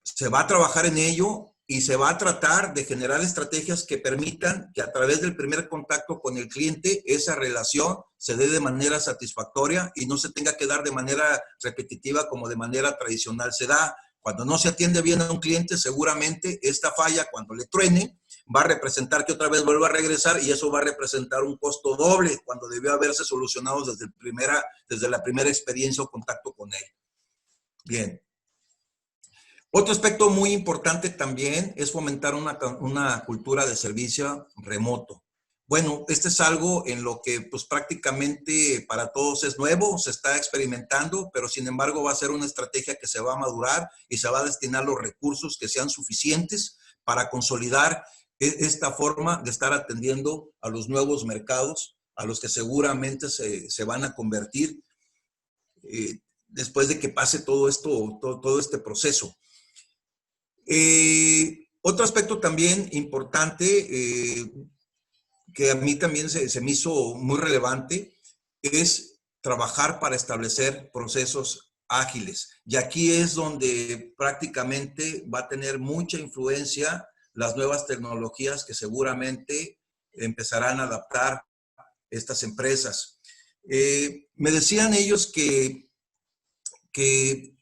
se va a trabajar en ello y se va a tratar de generar estrategias que permitan que a través del primer contacto con el cliente esa relación se dé de manera satisfactoria y no se tenga que dar de manera repetitiva como de manera tradicional se da. Cuando no se atiende bien a un cliente, seguramente esta falla, cuando le truene, va a representar que otra vez vuelva a regresar y eso va a representar un costo doble cuando debió haberse solucionado desde la primera experiencia o contacto con él. Bien. Otro aspecto muy importante también es fomentar una cultura de servicio remoto. Bueno, este es algo en lo que pues prácticamente para todos es nuevo, se está experimentando, pero sin embargo va a ser una estrategia que se va a madurar y se va a destinar los recursos que sean suficientes para consolidar esta forma de estar atendiendo a los nuevos mercados, a los que seguramente se van a convertir después de que pase todo este proceso. Otro aspecto también importante que a mí también se me hizo muy relevante es trabajar para establecer procesos ágiles. Y aquí es donde prácticamente va a tener mucha influencia las nuevas tecnologías que seguramente empezarán a adaptar estas empresas. Me decían ellos que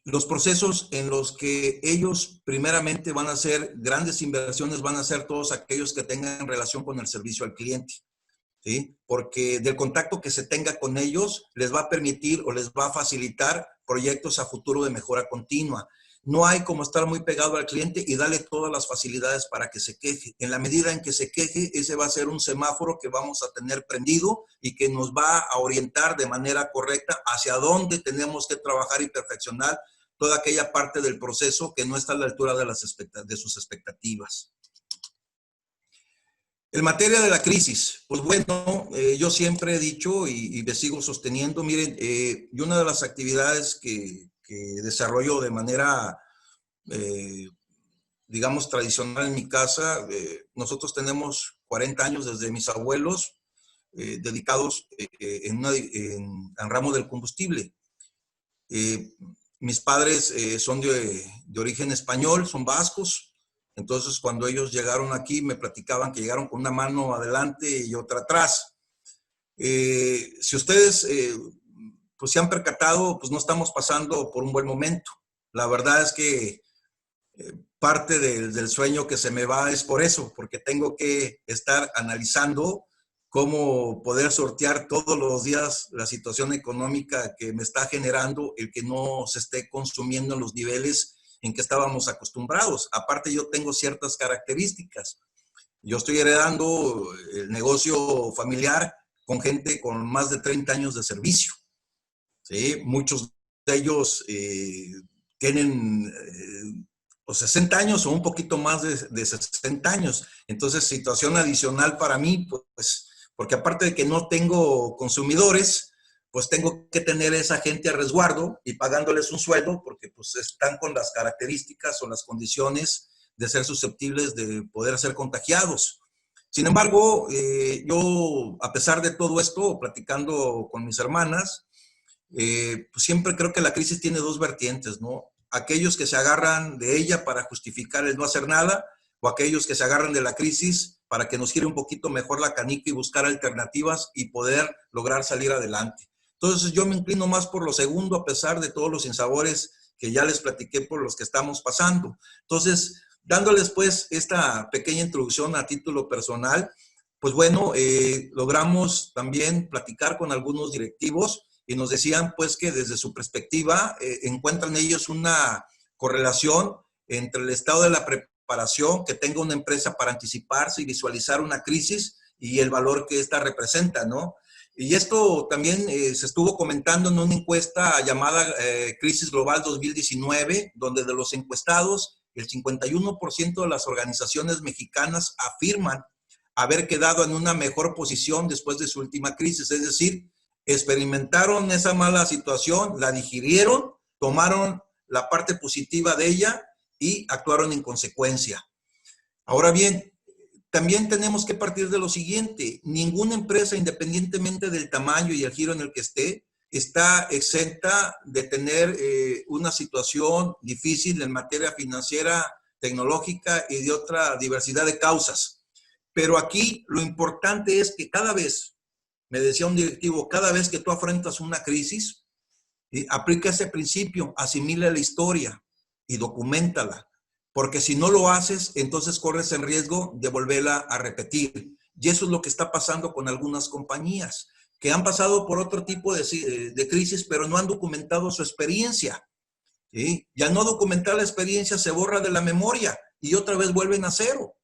los procesos en los que ellos primeramente van a hacer grandes inversiones van a ser todos aquellos que tengan relación con el servicio al cliente. ¿sí? Porque del contacto que se tenga con ellos les va a permitir o les va a facilitar proyectos a futuro de mejora continua. No hay como estar muy pegado al cliente y darle todas las facilidades para que se queje. En la medida en que se queje, ese va a ser un semáforo que vamos a tener prendido y que nos va a orientar de manera correcta hacia dónde tenemos que trabajar y perfeccionar toda aquella parte del proceso que no está a la altura de sus expectativas. En materia de la crisis, pues bueno, yo siempre he dicho y me sigo sosteniendo, miren, y una de las actividades que desarrollo de manera, digamos, tradicional en mi casa, nosotros tenemos 40 años desde mis abuelos dedicados en ramo del combustible. Mis padres son de origen español, son vascos. Entonces, cuando ellos llegaron aquí, me platicaban que llegaron con una mano adelante y otra atrás. Si ustedes pues se han percatado, pues no estamos pasando por un buen momento. La verdad es que parte del sueño que se me va es por eso, porque tengo que estar analizando cómo poder sortear todos los días la situación económica que me está generando el que no se esté consumiendo en los niveles en que estábamos acostumbrados. Aparte, yo tengo ciertas características. Yo estoy heredando el negocio familiar con gente con más de 30 años de servicio. ¿Sí? Muchos de ellos tienen 60 años o un poquito más de 60 años. Entonces, situación adicional para mí, pues, porque aparte de que no tengo consumidores, pues tengo que tener esa gente a resguardo y pagándoles un sueldo porque pues están con las características o las condiciones de ser susceptibles de poder ser contagiados. Sin embargo, yo, a pesar de todo esto, platicando con mis hermanas, pues siempre creo que la crisis tiene dos vertientes, ¿no? Aquellos que se agarran de ella para justificar el no hacer nada, o aquellos que se agarran de la crisis para que nos gire un poquito mejor la canica y buscar alternativas y poder lograr salir adelante. Entonces yo me inclino más por lo segundo, a pesar de todos los sinsabores que ya les platiqué por los que estamos pasando. Entonces, dándoles pues esta pequeña introducción a título personal, pues bueno, logramos también platicar con algunos directivos y nos decían pues que desde su perspectiva encuentran ellos una correlación entre el estado de la preparación que tenga una empresa para anticiparse y visualizar una crisis y el valor que ésta representa, ¿no? Y esto también se estuvo comentando en una encuesta llamada Crisis Global 2019, donde de los encuestados, el 51% de las organizaciones mexicanas afirman haber quedado en una mejor posición después de su última crisis. Es decir, experimentaron esa mala situación, la digirieron, tomaron la parte positiva de ella y actuaron en consecuencia. Ahora bien, también tenemos que partir de lo siguiente. Ninguna empresa, independientemente del tamaño y el giro en el que esté, está exenta de tener una situación difícil en materia financiera, tecnológica y de otra diversidad de causas. Pero aquí lo importante es que cada vez, me decía un directivo, cada vez que tú afrontas una crisis, aplica ese principio, asimila la historia y documéntala. Porque si no lo haces, entonces corres en riesgo de volverla a repetir. Y eso es lo que está pasando con algunas compañías, que han pasado por otro tipo de crisis, pero no han documentado su experiencia. ¿Sí? Y al no documentar la experiencia, se borra de la memoria y otra vez vuelven a cero.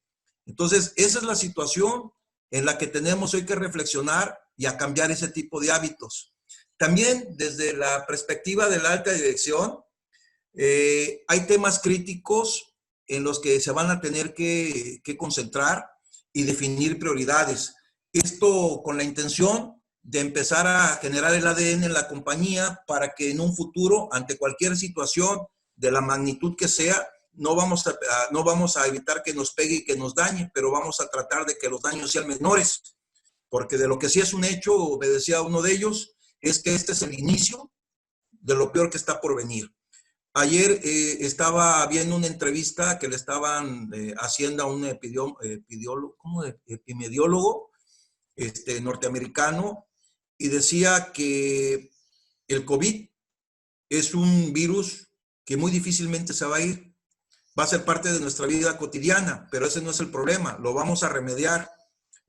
Entonces, esa es la situación en la que tenemos hoy que reflexionar y a cambiar ese tipo de hábitos. También, desde la perspectiva de la alta dirección, hay temas críticos en los que se van a tener que concentrar y definir prioridades. Esto con la intención de empezar a generar el ADN en la compañía para que en un futuro, ante cualquier situación de la magnitud que sea, no vamos a evitar que nos pegue y que nos dañe, pero vamos a tratar de que los daños sean menores. Porque de lo que sí es un hecho, me decía uno de ellos, es que este es el inicio de lo peor que está por venir. Ayer estaba viendo una entrevista que le estaban haciendo a un epidemiólogo norteamericano y decía que el COVID es un virus que muy difícilmente se va a ir. Va a ser parte de nuestra vida cotidiana, pero ese no es el problema, lo vamos a remediar.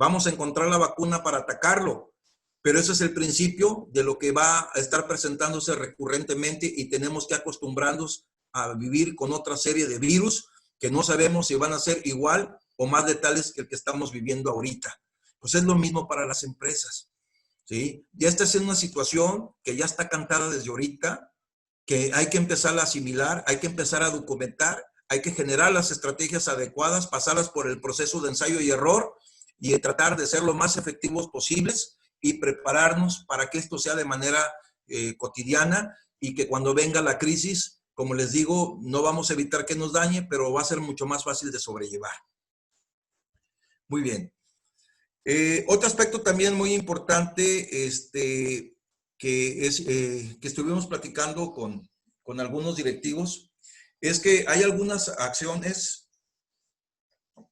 vamos a encontrar la vacuna para atacarlo. Pero ese es el principio de lo que va a estar presentándose recurrentemente y tenemos que acostumbrarnos a vivir con otra serie de virus que no sabemos si van a ser igual o más letales que el que estamos viviendo ahorita. Pues es lo mismo para las empresas, ¿sí? Ya esta es una situación que ya está cantada desde ahorita, que hay que empezar a asimilar, hay que empezar a documentar, hay que generar las estrategias adecuadas, pasarlas por el proceso de ensayo y error y tratar de ser lo más efectivos posibles y prepararnos para que esto sea de manera cotidiana y que cuando venga la crisis, como les digo, no vamos a evitar que nos dañe, pero va a ser mucho más fácil de sobrellevar. Muy bien. Otro aspecto también muy importante que estuvimos platicando con algunos directivos es que hay algunas acciones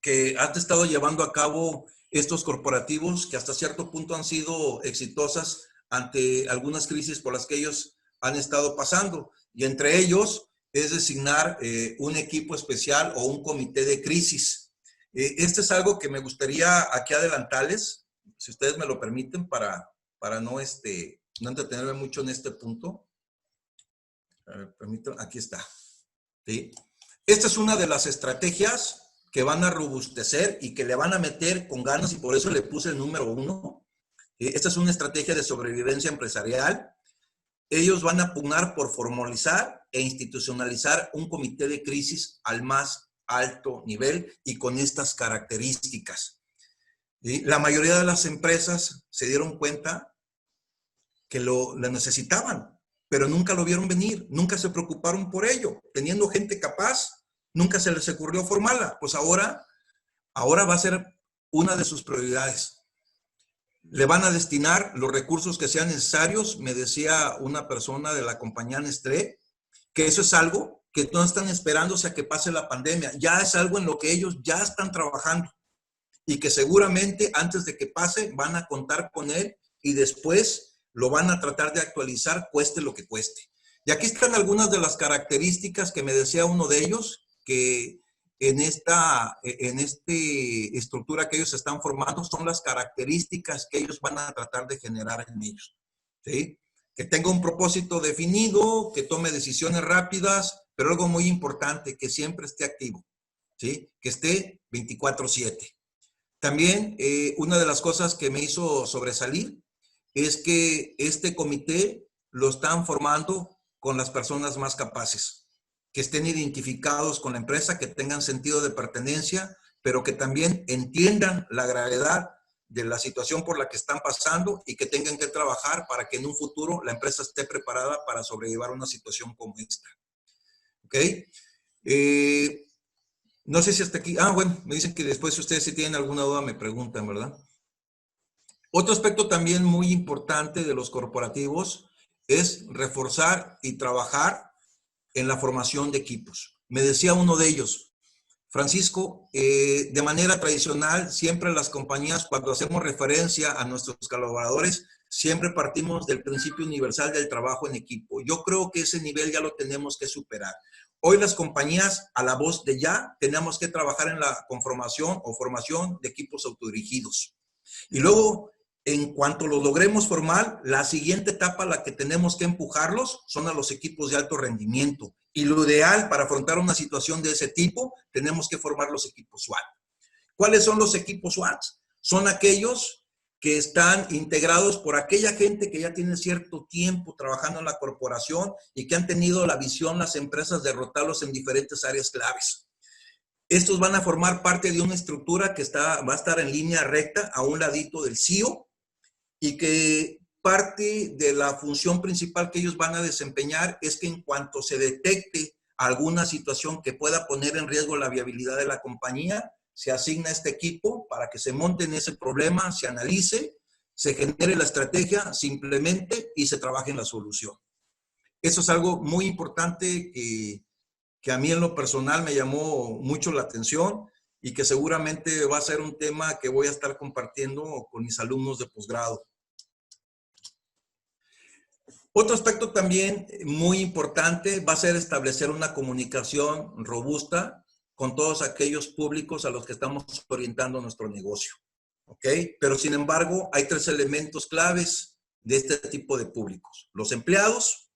que han estado llevando a cabo estos corporativos que hasta cierto punto han sido exitosas ante algunas crisis por las que ellos han estado pasando. Y entre ellos es designar un equipo especial o un comité de crisis. Este es algo que me gustaría aquí adelantarles, si ustedes me lo permiten, para no, no entretenerme mucho en este punto. Permítanme, aquí está. ¿Sí? Esta es una de las estrategias que van a robustecer y que le van a meter con ganas y por eso le puse el número 1. Esta es una estrategia de sobrevivencia empresarial. Ellos van a pugnar por formalizar e institucionalizar un comité de crisis al más alto nivel y con estas características. La mayoría de las empresas se dieron cuenta que lo necesitaban, pero nunca lo vieron venir, nunca se preocuparon por ello. Teniendo gente capaz, nunca se les ocurrió formarla. Pues ahora va a ser una de sus prioridades. Le van a destinar los recursos que sean necesarios. Me decía una persona de la compañía Nestlé que eso es algo que no están esperándose a que pase la pandemia. Ya es algo en lo que ellos ya están trabajando y que seguramente antes de que pase van a contar con él y después lo van a tratar de actualizar, cueste lo que cueste. Y aquí están algunas de las características que me decía uno de ellos, que en esta estructura que ellos están formando son las características que ellos van a tratar de generar en ellos, ¿sí? Que tenga un propósito definido, que tome decisiones rápidas, pero algo muy importante, que siempre esté activo, ¿sí? Que esté 24/7. También una de las cosas que me hizo sobresalir es que este comité lo están formando con las personas más capaces, que estén identificados con la empresa, que tengan sentido de pertenencia, pero que también entiendan la gravedad de la situación por la que están pasando y que tengan que trabajar para que en un futuro la empresa esté preparada para sobrellevar una situación como esta. ¿Ok? No sé si hasta aquí... bueno, me dicen que después si ustedes si tienen alguna duda me preguntan, ¿verdad? Otro aspecto también muy importante de los corporativos es reforzar y trabajar en la formación de equipos. Me decía uno de ellos, Francisco, de manera tradicional, siempre las compañías, cuando hacemos referencia a nuestros colaboradores, siempre partimos del principio universal del trabajo en equipo. Yo creo que ese nivel ya lo tenemos que superar. Hoy las compañías, a la voz de ya, tenemos que trabajar en la conformación o formación de equipos autodirigidos. Y luego, en cuanto lo logremos formar, la siguiente etapa a la que tenemos que empujarlos son a los equipos de alto rendimiento. Y lo ideal para afrontar una situación de ese tipo, tenemos que formar los equipos SWAT. ¿Cuáles son los equipos SWAT? Son aquellos que están integrados por aquella gente que ya tiene cierto tiempo trabajando en la corporación y que han tenido la visión, las empresas, de derrotarlos en diferentes áreas claves. Estos van a formar parte de una estructura que va a estar en línea recta a un ladito del CEO y que parte de la función principal que ellos van a desempeñar es que en cuanto se detecte alguna situación que pueda poner en riesgo la viabilidad de la compañía, se asigna este equipo para que se monte en ese problema, se analice, se genere la estrategia, se implemente y se trabaje en la solución. Eso es algo muy importante que a mí en lo personal me llamó mucho la atención y que seguramente va a ser un tema que voy a estar compartiendo con mis alumnos de posgrado. Otro aspecto también muy importante va a ser establecer una comunicación robusta con todos aquellos públicos a los que estamos orientando nuestro negocio. ¿ok? Pero sin embargo, hay 3 elementos claves de este tipo de públicos. Los empleados,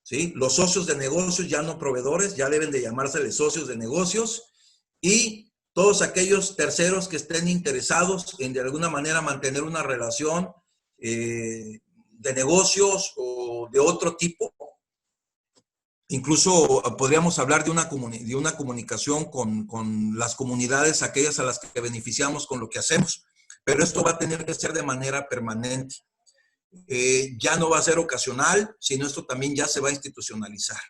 ¿sí? Los socios de negocios, ya no proveedores, ya deben de llamarsele socios de negocios, y todos aquellos terceros que estén interesados en de alguna manera mantener una relación de negocios o de otro tipo. Incluso podríamos hablar de una comunicación con las comunidades, aquellas a las que beneficiamos con lo que hacemos, pero esto va a tener que ser de manera permanente. Ya no va a ser ocasional, sino esto también ya se va a institucionalizar.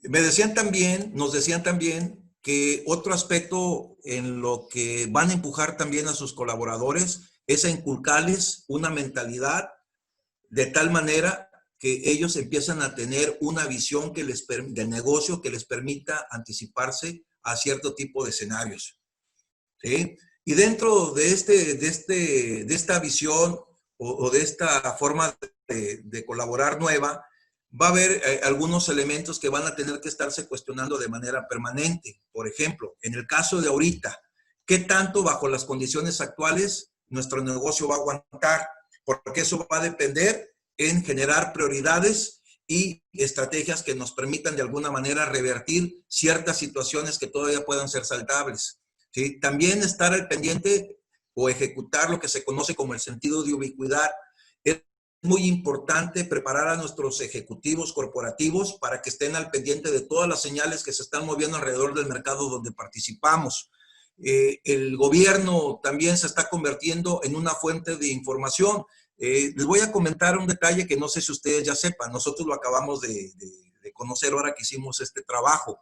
Nos decían también que otro aspecto en lo que van a empujar también a sus colaboradores es a inculcarles una mentalidad de tal manera que ellos empiezan a tener una visión de negocio que les permita anticiparse a cierto tipo de escenarios, ¿sí? Y dentro de esta visión o de esta forma de colaborar nueva, va a haber algunos elementos que van a tener que estarse cuestionando de manera permanente. Por ejemplo, en el caso de ahorita, ¿qué tanto bajo las condiciones actuales nuestro negocio va a aguantar? Porque eso va a depender en generar prioridades y estrategias que nos permitan de alguna manera revertir ciertas situaciones que todavía puedan ser saltables, ¿sí? También estar al pendiente o ejecutar lo que se conoce como el sentido de ubicuidad. Es muy importante preparar a nuestros ejecutivos corporativos para que estén al pendiente de todas las señales que se están moviendo alrededor del mercado donde participamos. El gobierno también se está convirtiendo en una fuente de información. Les voy a comentar un detalle que no sé si ustedes ya sepan. Nosotros lo acabamos de conocer ahora que hicimos este trabajo.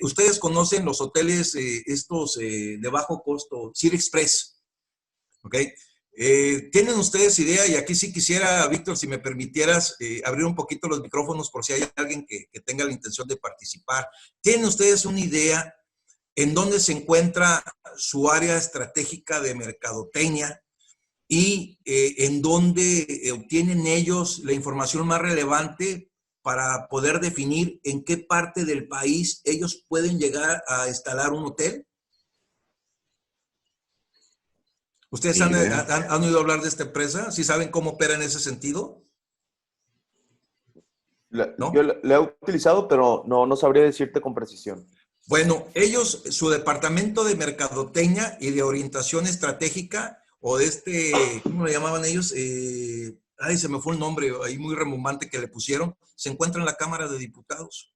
Ustedes conocen los hoteles de bajo costo, City Express, ¿ok? ¿Tienen ustedes idea? Y aquí sí quisiera, Víctor, si me permitieras abrir un poquito los micrófonos por si hay alguien que tenga la intención de participar. ¿Tienen ustedes una idea en dónde se encuentra su área estratégica de mercadotecnia y en dónde obtienen ellos la información más relevante para poder definir en qué parte del país ellos pueden llegar a instalar un hotel? ¿Ustedes han oído hablar de esta empresa? ¿Sí saben cómo opera en ese sentido? ¿No? Yo la he utilizado, pero no sabría decirte con precisión. Bueno, ellos, su departamento de mercadotecnia y de orientación estratégica, o de ¿cómo le llamaban ellos? Se me fue el nombre ahí muy remumbante que le pusieron, se encuentra en la Cámara de Diputados.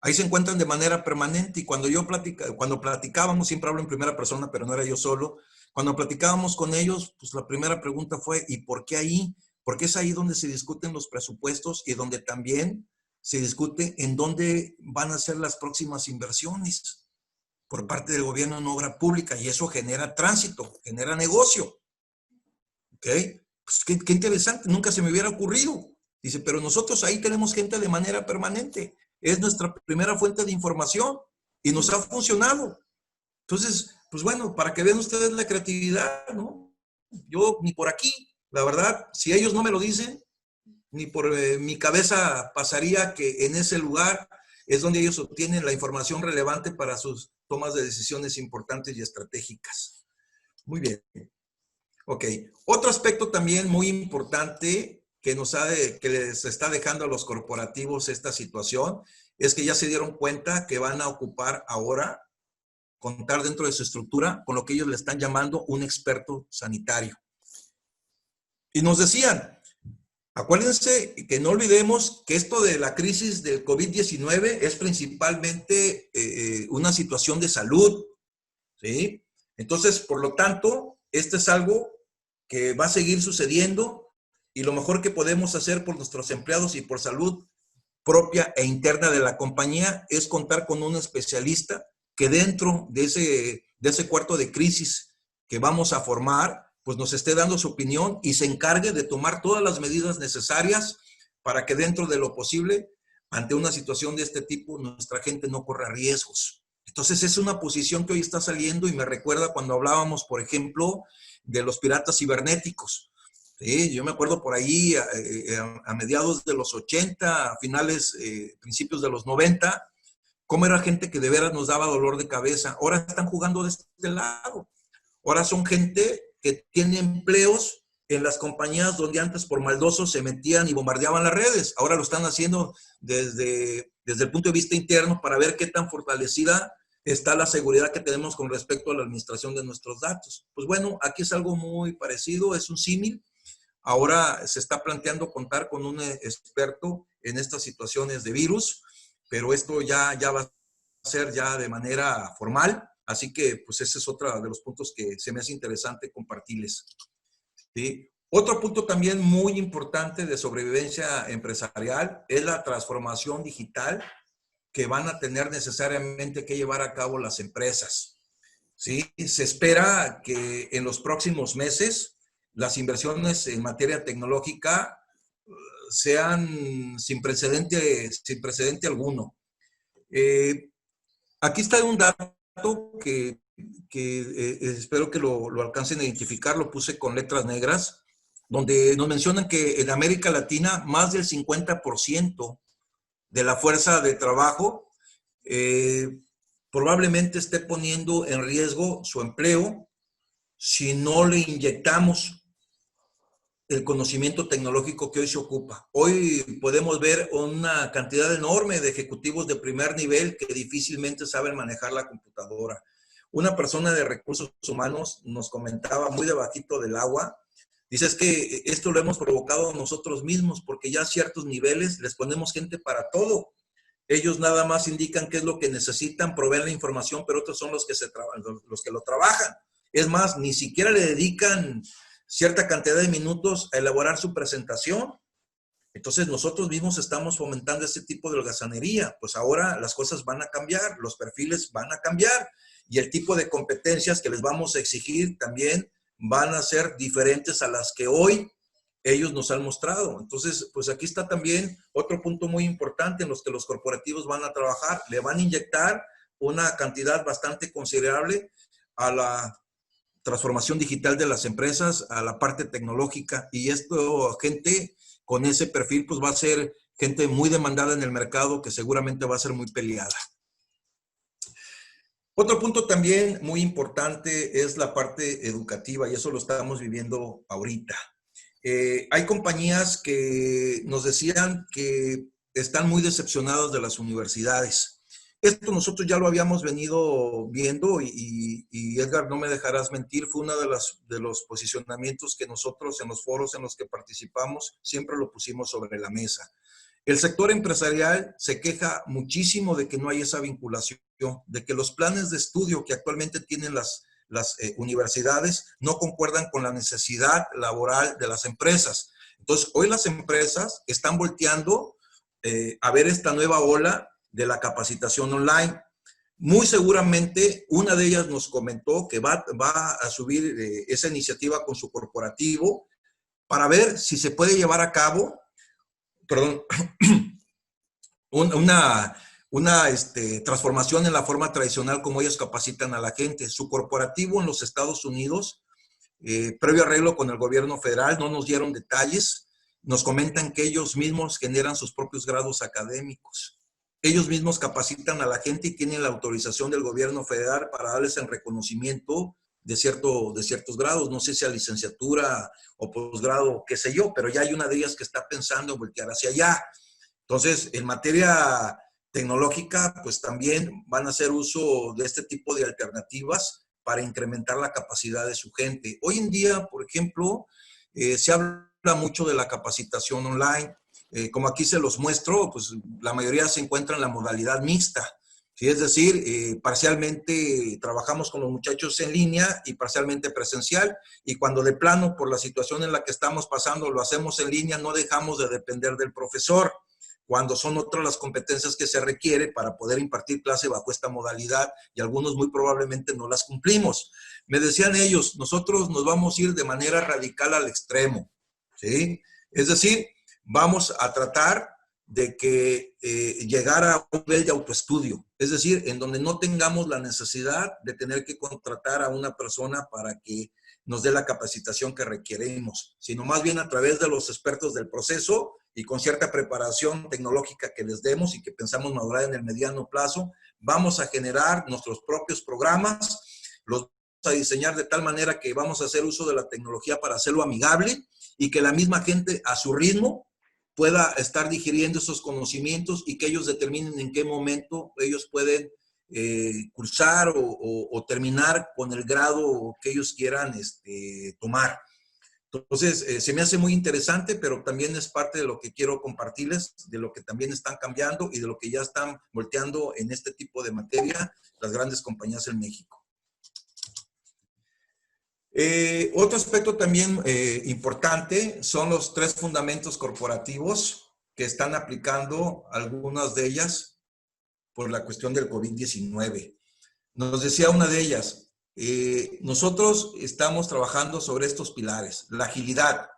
Ahí se encuentran de manera permanente y cuando platicábamos, siempre hablo en primera persona, pero no era yo solo, cuando platicábamos con ellos, pues la primera pregunta fue, ¿y por qué ahí? Porque es ahí donde se discuten los presupuestos y donde también se discute en dónde van a ser las próximas inversiones por parte del gobierno en obra pública y eso genera tránsito, genera negocio. ¿Ok? Pues qué interesante, nunca se me hubiera ocurrido. Dice, pero nosotros ahí tenemos gente de manera permanente. Es nuestra primera fuente de información y nos ha funcionado. Entonces, pues bueno, para que vean ustedes la creatividad, ¿no? Yo ni por aquí, la verdad, si ellos no me lo dicen, ni por mi cabeza pasaría que en ese lugar es donde ellos obtienen la información relevante para sus tomas de decisiones importantes y estratégicas. Muy bien. Ok. Otro aspecto también muy importante que les está dejando a los corporativos esta situación es que ya se dieron cuenta que van a ocupar ahora contar dentro de su estructura con lo que ellos le están llamando un experto sanitario. Y nos decían, acuérdense que no olvidemos que esto de la crisis del COVID-19 es principalmente una situación de salud, ¿sí? Entonces, por lo tanto, esto es algo que va a seguir sucediendo y lo mejor que podemos hacer por nuestros empleados y por salud propia e interna de la compañía es contar con un especialista que dentro de ese cuarto de crisis que vamos a formar, pues nos esté dando su opinión y se encargue de tomar todas las medidas necesarias para que dentro de lo posible, ante una situación de este tipo, nuestra gente no corra riesgos. Entonces es una posición que hoy está saliendo y me recuerda cuando hablábamos, por ejemplo, de los piratas cibernéticos. Sí, yo me acuerdo por ahí a mediados de los 80, a finales, principios de los 90, cómo era gente que de veras nos daba dolor de cabeza. Ahora están jugando de este lado. Ahora son gente que tiene empleos en las compañías donde antes por maldosos se metían y bombardeaban las redes. Ahora lo están haciendo desde el punto de vista interno para ver qué tan fortalecida está la seguridad que tenemos con respecto a la administración de nuestros datos. Pues bueno, aquí es algo muy parecido, es un símil. Ahora se está planteando contar con un experto en estas situaciones de virus, pero esto ya va a ser ya de manera formal. Así que, pues ese es otro de los puntos que se me hace interesante compartirles. ¿Sí? Otro punto también muy importante de sobrevivencia empresarial es la transformación digital que van a tener necesariamente que llevar a cabo las empresas. ¿Sí? Se espera que en los próximos meses las inversiones en materia tecnológica sean sin precedente alguno. Aquí está un dato que espero que lo alcancen a identificar, lo puse con letras negras, donde nos mencionan que en América Latina más del 50% de la fuerza de trabajo probablemente esté poniendo en riesgo su empleo si no le inyectamos el conocimiento tecnológico que hoy se ocupa. Hoy podemos ver una cantidad enorme de ejecutivos de primer nivel que difícilmente saben manejar la computadora. Una persona de recursos humanos nos comentaba muy debajito del agua, dice, es que esto lo hemos provocado nosotros mismos porque ya a ciertos niveles les ponemos gente para todo. Ellos nada más indican qué es lo que necesitan, proveen la información, pero otros son los que lo trabajan. Es más, ni siquiera le dedican cierta cantidad de minutos a elaborar su presentación. Entonces nosotros mismos estamos fomentando este tipo de holgazanería. Pues ahora las cosas van a cambiar, los perfiles van a cambiar y el tipo de competencias que les vamos a exigir también van a ser diferentes a las que hoy ellos nos han mostrado. Entonces, pues aquí está también otro punto muy importante en los que los corporativos van a trabajar. Le van a inyectar una cantidad bastante considerable a la transformación digital de las empresas, a la parte tecnológica, y esto, gente con ese perfil, pues va a ser gente muy demandada en el mercado que seguramente va a ser muy peleada. Otro punto también muy importante es la parte educativa, y eso lo estamos viviendo ahorita. Hay compañías que nos decían que están muy decepcionados de las universidades. Esto nosotros ya lo habíamos venido viendo y Edgar, no me dejarás mentir, fue uno de los posicionamientos que nosotros en los foros en los que participamos siempre lo pusimos sobre la mesa. El sector empresarial se queja muchísimo de que no hay esa vinculación, de que los planes de estudio que actualmente tienen las universidades no concuerdan con la necesidad laboral de las empresas. Entonces, hoy las empresas están volteando a ver esta nueva ola de la capacitación online. Muy seguramente una de ellas nos comentó que va a subir esa iniciativa con su corporativo para ver si se puede llevar a cabo, perdón, una transformación en la forma tradicional como ellos capacitan a la gente. Su corporativo en los Estados Unidos, previo arreglo con el gobierno federal, no nos dieron detalles, nos comentan que ellos mismos generan sus propios grados académicos. Ellos mismos capacitan a la gente y tienen la autorización del gobierno federal para darles el reconocimiento de ciertos grados, no sé si a licenciatura o posgrado, qué sé yo, pero ya hay una de ellas que está pensando en voltear hacia allá. Entonces, en materia tecnológica, pues también van a hacer uso de este tipo de alternativas para incrementar la capacidad de su gente. Hoy en día, por ejemplo, se habla mucho de la capacitación online. Como aquí se los muestro, pues la mayoría se encuentra en la modalidad mixta. ¿Sí? Es decir, parcialmente trabajamos con los muchachos en línea y parcialmente presencial. Y cuando de plano, por la situación en la que estamos pasando, lo hacemos en línea, no dejamos de depender del profesor. Cuando son otras las competencias que se requiere para poder impartir clase bajo esta modalidad y algunos muy probablemente no las cumplimos. Me decían ellos, nosotros nos vamos a ir de manera radical al extremo, ¿sí? Es decir, vamos a tratar de que llegar a un nivel de autoestudio, es decir, en donde no tengamos la necesidad de tener que contratar a una persona para que nos dé la capacitación que requerimos, sino más bien a través de los expertos del proceso y con cierta preparación tecnológica que les demos y que pensamos madurar en el mediano plazo, vamos a generar nuestros propios programas, los vamos a diseñar de tal manera que vamos a hacer uso de la tecnología para hacerlo amigable y que la misma gente a su ritmo pueda estar digiriendo esos conocimientos y que ellos determinen en qué momento ellos pueden cursar o terminar con el grado que ellos quieran tomar. Entonces, se me hace muy interesante, pero también es parte de lo que quiero compartirles, de lo que también están cambiando y de lo que ya están volteando en este tipo de materia las grandes compañías en México. Otro aspecto también importante son los 3 fundamentos corporativos que están aplicando algunas de ellas por la cuestión del COVID-19. Nos decía una de ellas, nosotros estamos trabajando sobre estos pilares, la agilidad,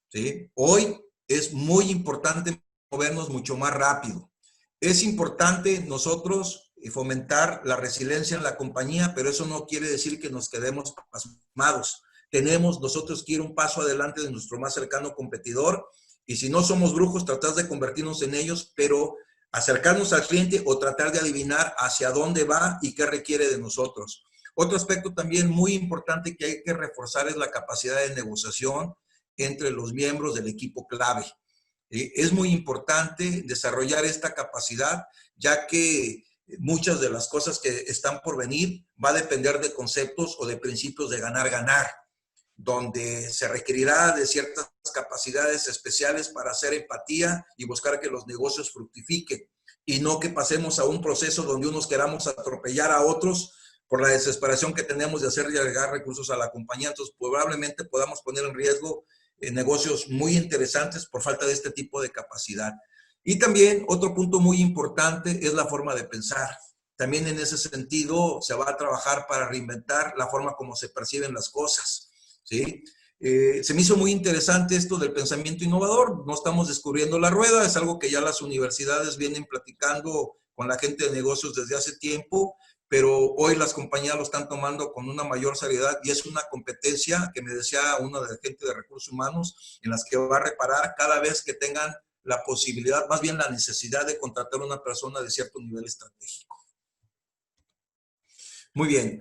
¿sí? Hoy es muy importante movernos mucho más rápido. Es importante nosotros fomentar la resiliencia en la compañía, pero eso no quiere decir que nos quedemos pasmados. Tenemos nosotros que ir un paso adelante de nuestro más cercano competidor y si no somos brujos, tratar de convertirnos en ellos, pero acercarnos al cliente o tratar de adivinar hacia dónde va y qué requiere de nosotros. Otro aspecto también muy importante que hay que reforzar es la capacidad de negociación entre los miembros del equipo clave. Es muy importante desarrollar esta capacidad, ya que muchas de las cosas que están por venir va a depender de conceptos o de principios de ganar-ganar, donde se requerirá de ciertas capacidades especiales para hacer empatía y buscar que los negocios fructifiquen y no que pasemos a un proceso donde unos queramos atropellar a otros por la desesperación que tenemos de hacer llegar recursos a la compañía. Entonces, probablemente podamos poner en riesgo negocios muy interesantes por falta de este tipo de capacidad. Y también otro punto muy importante es la forma de pensar. También en ese sentido se va a trabajar para reinventar la forma como se perciben las cosas. ¿Sí? Se me hizo muy interesante esto del pensamiento innovador. No estamos descubriendo la rueda, es algo que ya las universidades vienen platicando con la gente de negocios desde hace tiempo, pero hoy las compañías lo están tomando con una mayor seriedad y es una competencia que me decía una de la gente de recursos humanos en las que va a reparar cada vez que tengan la posibilidad, más bien la necesidad de contratar a una persona de cierto nivel estratégico. Muy bien.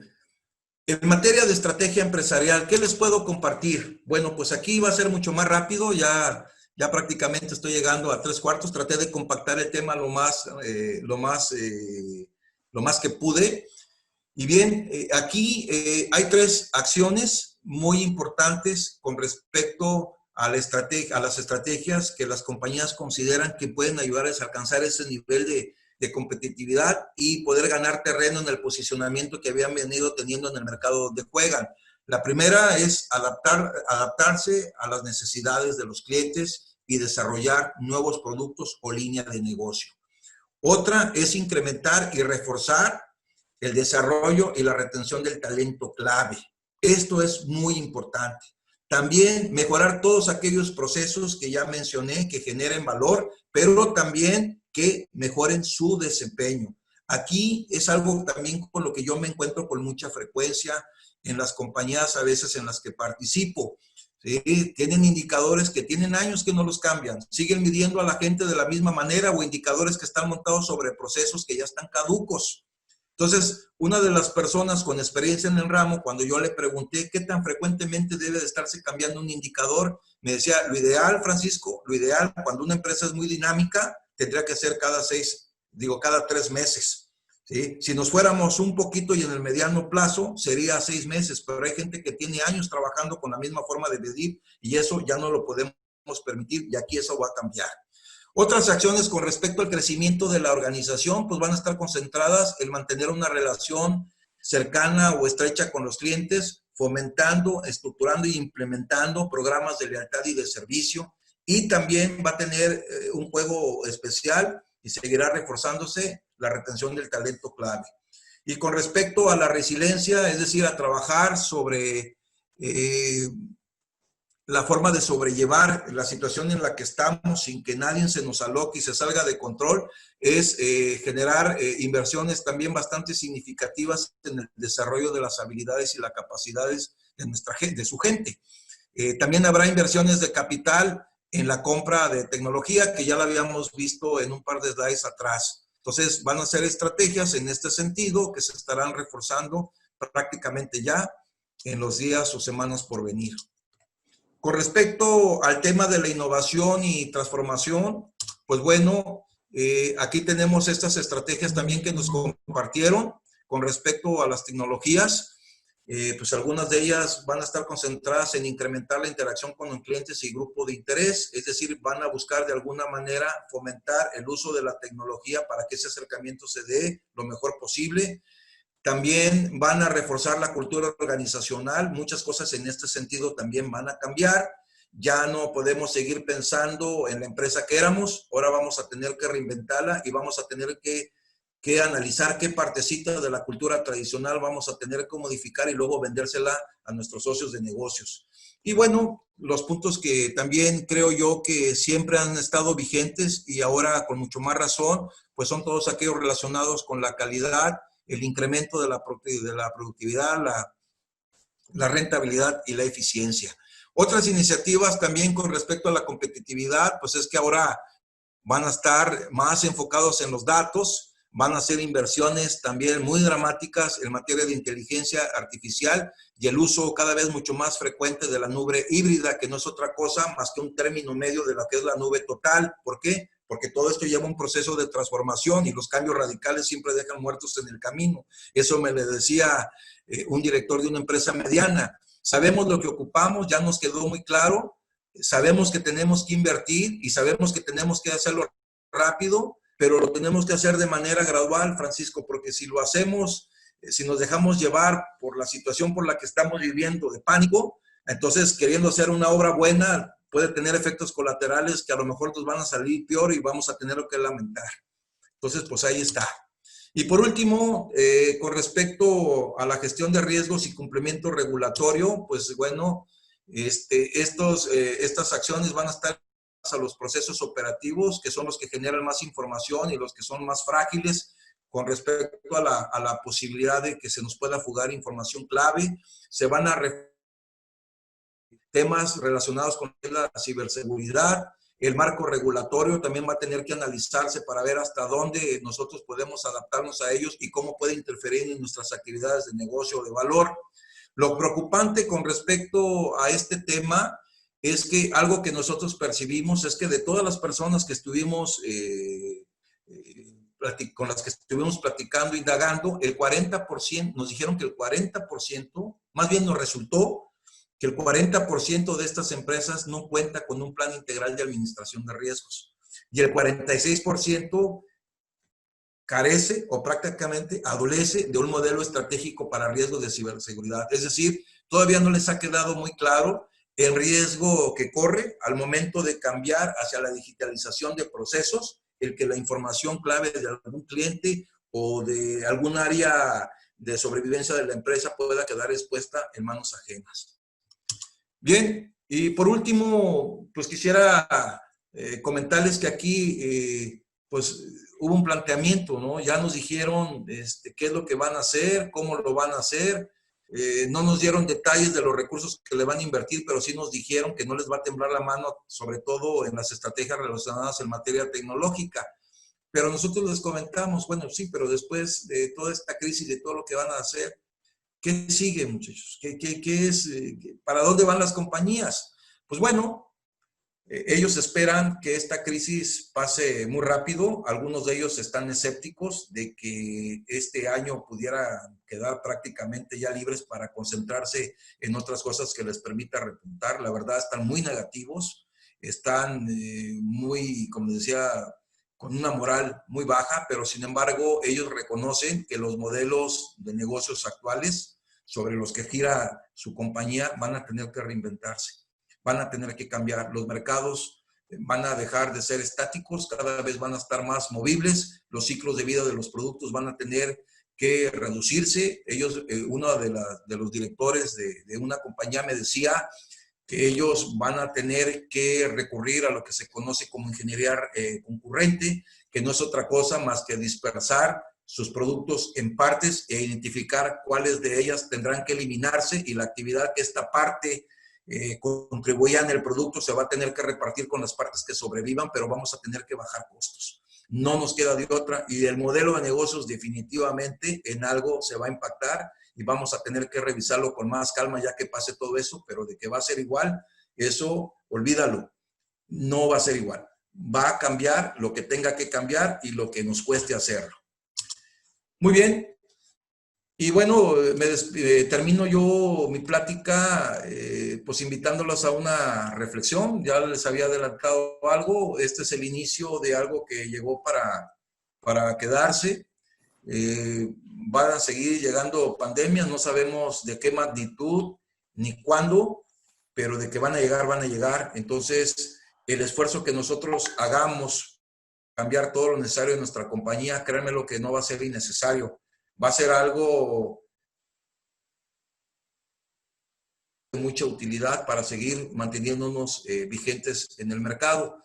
En materia de estrategia empresarial, ¿qué les puedo compartir? Bueno, pues aquí va a ser mucho más rápido, ya prácticamente estoy llegando a 3/4, traté de compactar el tema lo más que pude. Y bien, aquí hay 3 acciones muy importantes con respecto a las estrategias que las compañías consideran que pueden ayudarles a alcanzar ese nivel de competitividad y poder ganar terreno en el posicionamiento que habían venido teniendo en el mercado donde juegan. La primera es adaptarse a las necesidades de los clientes y desarrollar nuevos productos o línea de negocio. Otra es incrementar y reforzar el desarrollo y la retención del talento clave. Esto es muy importante. También mejorar todos aquellos procesos que ya mencioné que generen valor, pero también que mejoren su desempeño. Aquí es algo también con lo que yo me encuentro con mucha frecuencia en las compañías a veces en las que participo. ¿Sí? Tienen indicadores que tienen años que no los cambian. Siguen midiendo a la gente de la misma manera o indicadores que están montados sobre procesos que ya están caducos. Entonces, una de las personas con experiencia en el ramo, cuando yo le pregunté qué tan frecuentemente debe de estarse cambiando un indicador, me decía, lo ideal, Francisco, lo ideal cuando una empresa es muy dinámica, tendría que ser cada 3 meses. ¿Sí? Si nos fuéramos un poquito y en el mediano plazo, sería 6 meses, pero hay gente que tiene años trabajando con la misma forma de medir y eso ya no lo podemos permitir y aquí eso va a cambiar. Otras acciones con respecto al crecimiento de la organización, pues van a estar concentradas en mantener una relación cercana o estrecha con los clientes, fomentando, estructurando y implementando programas de lealtad y de servicio. Y también va a tener un juego especial y seguirá reforzándose la retención del talento clave. Y con respecto a la resiliencia, es decir, a trabajar sobre la forma de sobrellevar la situación en la que estamos sin que nadie se nos aloque y se salga de control, es generar inversiones también bastante significativas en el desarrollo de las habilidades y las capacidades de su gente. También habrá inversiones de capital en la compra de tecnología, que ya la habíamos visto en un par de slides atrás. Entonces, van a ser estrategias en este sentido que se estarán reforzando prácticamente ya en los días o semanas por venir. Con respecto al tema de la innovación y transformación, pues bueno, aquí tenemos estas estrategias también que nos compartieron con respecto a las tecnologías. Pues algunas de ellas van a estar concentradas en incrementar la interacción con los clientes y grupo de interés, es decir, van a buscar de alguna manera fomentar el uso de la tecnología para que ese acercamiento se dé lo mejor posible. También van a reforzar la cultura organizacional, muchas cosas en este sentido también van a cambiar. Ya no podemos seguir pensando en la empresa que éramos, ahora vamos a tener que reinventarla y vamos a tener que analizar qué partecita de la cultura tradicional vamos a tener que modificar y luego vendérsela a nuestros socios de negocios. Y bueno, los puntos que también creo yo que siempre han estado vigentes y ahora con mucho más razón, pues son todos aquellos relacionados con la calidad, el incremento de la productividad, la rentabilidad y la eficiencia. Otras iniciativas también con respecto a la competitividad, pues es que ahora van a estar más enfocados en los datos, van a hacer inversiones también muy dramáticas en materia de inteligencia artificial y el uso cada vez mucho más frecuente de la nube híbrida, que no es otra cosa más que un término medio de lo que es la nube total. ¿Por qué? Porque todo esto lleva un proceso de transformación y los cambios radicales siempre dejan muertos en el camino. Eso me le decía un director de una empresa mediana. Sabemos lo que ocupamos, ya nos quedó muy claro, sabemos que tenemos que invertir y sabemos que tenemos que hacerlo rápido, pero lo tenemos que hacer de manera gradual, Francisco, porque si lo hacemos, si nos dejamos llevar por la situación por la que estamos viviendo de pánico, entonces queriendo hacer una obra buena puede tener efectos colaterales que a lo mejor nos van a salir peor y vamos a tener que lamentar. Entonces, pues ahí está. Y por último, con respecto a la gestión de riesgos y cumplimiento regulatorio, pues bueno, estas acciones van a estar a los procesos operativos, que son los que generan más información y los que son más frágiles con respecto a la posibilidad de que se nos pueda fugar información clave. Se van a temas relacionados con la ciberseguridad. El marco regulatorio también va a tener que analizarse para ver hasta dónde nosotros podemos adaptarnos a ellos y cómo puede interferir en nuestras actividades de negocio o de valor. Lo preocupante con respecto a este tema es que algo que nosotros percibimos es que de todas las personas que estuvimos, con las que estuvimos platicando, indagando, el 40%, nos dijeron que el 40%, más bien nos resultó que el 40% de estas empresas no cuenta con un plan integral de administración de riesgos. Y el 46% carece o prácticamente adolece de un modelo estratégico para riesgos de ciberseguridad. Es decir, todavía no les ha quedado muy claro el riesgo que corre al momento de cambiar hacia la digitalización de procesos, el que la información clave de algún cliente o de algún área de sobrevivencia de la empresa pueda quedar expuesta en manos ajenas. Bien, y por último, pues quisiera comentarles que aquí, pues hubo un planteamiento, ¿no? Ya nos dijeron qué es lo que van a hacer, cómo lo van a hacer. No nos dieron detalles de los recursos que le van a invertir, pero sí nos dijeron que no les va a temblar la mano, sobre todo en las estrategias relacionadas en materia tecnológica. Pero nosotros les comentamos, bueno, sí, pero después de toda esta crisis, de todo lo que van a hacer, ¿qué sigue, muchachos? ¿Qué es? ¿Para dónde van las compañías? Pues bueno, ellos esperan que esta crisis pase muy rápido. Algunos de ellos están escépticos de que este año pudiera quedar prácticamente ya libres para concentrarse en otras cosas que les permita repuntar. La verdad, están muy negativos, están muy, como decía, con una moral muy baja, pero sin embargo ellos reconocen que los modelos de negocios actuales sobre los que gira su compañía van a tener que reinventarse, van a tener que cambiar. Los mercados van a dejar de ser estáticos, cada vez van a estar más movibles, los ciclos de vida de los productos van a tener que reducirse. Ellos, uno de los directores de una compañía me decía que ellos van a tener que recurrir a lo que se conoce como ingeniería concurrente, que no es otra cosa más que dispersar sus productos en partes e identificar cuáles de ellas tendrán que eliminarse y la actividad que esta parte contribuían el producto, se va a tener que repartir con las partes que sobrevivan, pero vamos a tener que bajar costos. No nos queda de otra, y el modelo de negocios definitivamente en algo se va a impactar y vamos a tener que revisarlo con más calma ya que pase todo eso, pero de que va a ser igual, eso olvídalo, no va a ser igual. Va a cambiar lo que tenga que cambiar y lo que nos cueste hacerlo. Muy bien. Y bueno, termino yo mi plática pues invitándolos a una reflexión. Ya les había adelantado algo. Este es el inicio de algo que llegó para quedarse. Van a seguir llegando pandemias. No sabemos de qué magnitud ni cuándo, pero de que van a llegar, van a llegar. Entonces, el esfuerzo que nosotros hagamos, cambiar todo lo necesario en nuestra compañía, créanme lo que no va a ser innecesario. Va a ser algo de mucha utilidad para seguir manteniéndonos vigentes en el mercado.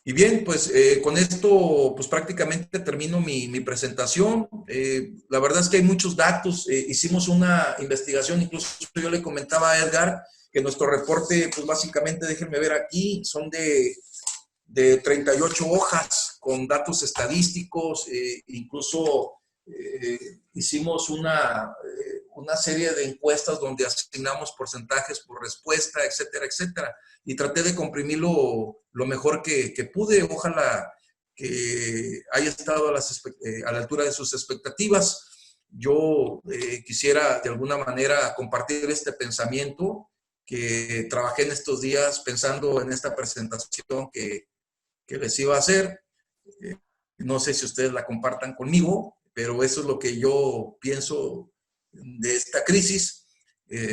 Y bien, pues con esto pues prácticamente termino mi presentación. La verdad es que hay muchos datos. Hicimos una investigación, incluso yo le comentaba a Edgar que nuestro reporte, pues básicamente, déjenme ver aquí, son de 38 hojas con datos estadísticos, incluso hicimos una serie de encuestas donde asignamos porcentajes por respuesta, etcétera, etcétera. Y traté de comprimirlo lo mejor que pude. Ojalá que haya estado a la altura de sus expectativas. Yo quisiera de alguna manera compartir este pensamiento que trabajé en estos días pensando en esta presentación que les iba a hacer. No sé si ustedes la compartan conmigo, pero eso es lo que yo pienso de esta crisis.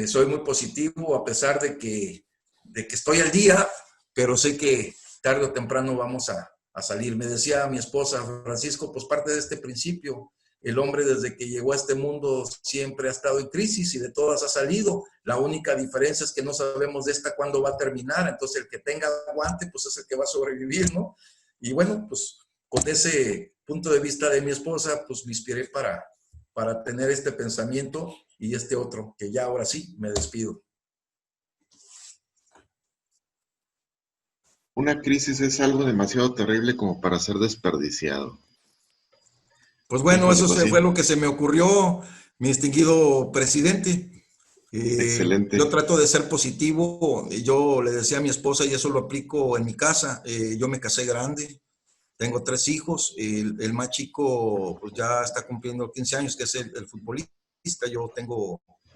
Soy muy positivo a pesar de que estoy al día, pero sé que tarde o temprano vamos a salir. Me decía mi esposa, Francisco, pues parte de este principio. El hombre desde que llegó a este mundo siempre ha estado en crisis y de todas ha salido. La única diferencia es que no sabemos de esta cuándo va a terminar. Entonces el que tenga aguante, pues es el que va a sobrevivir, ¿no? Y bueno, pues con ese punto de vista de mi esposa, pues me inspiré para tener este pensamiento y este otro, que ya ahora sí me despido. Una crisis es algo demasiado terrible como para ser desperdiciado. Pues bueno, eso pues sí. fue lo que se me ocurrió, mi distinguido presidente. Excelente. Yo trato de ser positivo. Yo le decía a mi esposa, y eso lo aplico en mi casa, yo me casé grande, tengo 3 hijos, el más chico pues ya está cumpliendo 15 años, que es el futbolista. Yo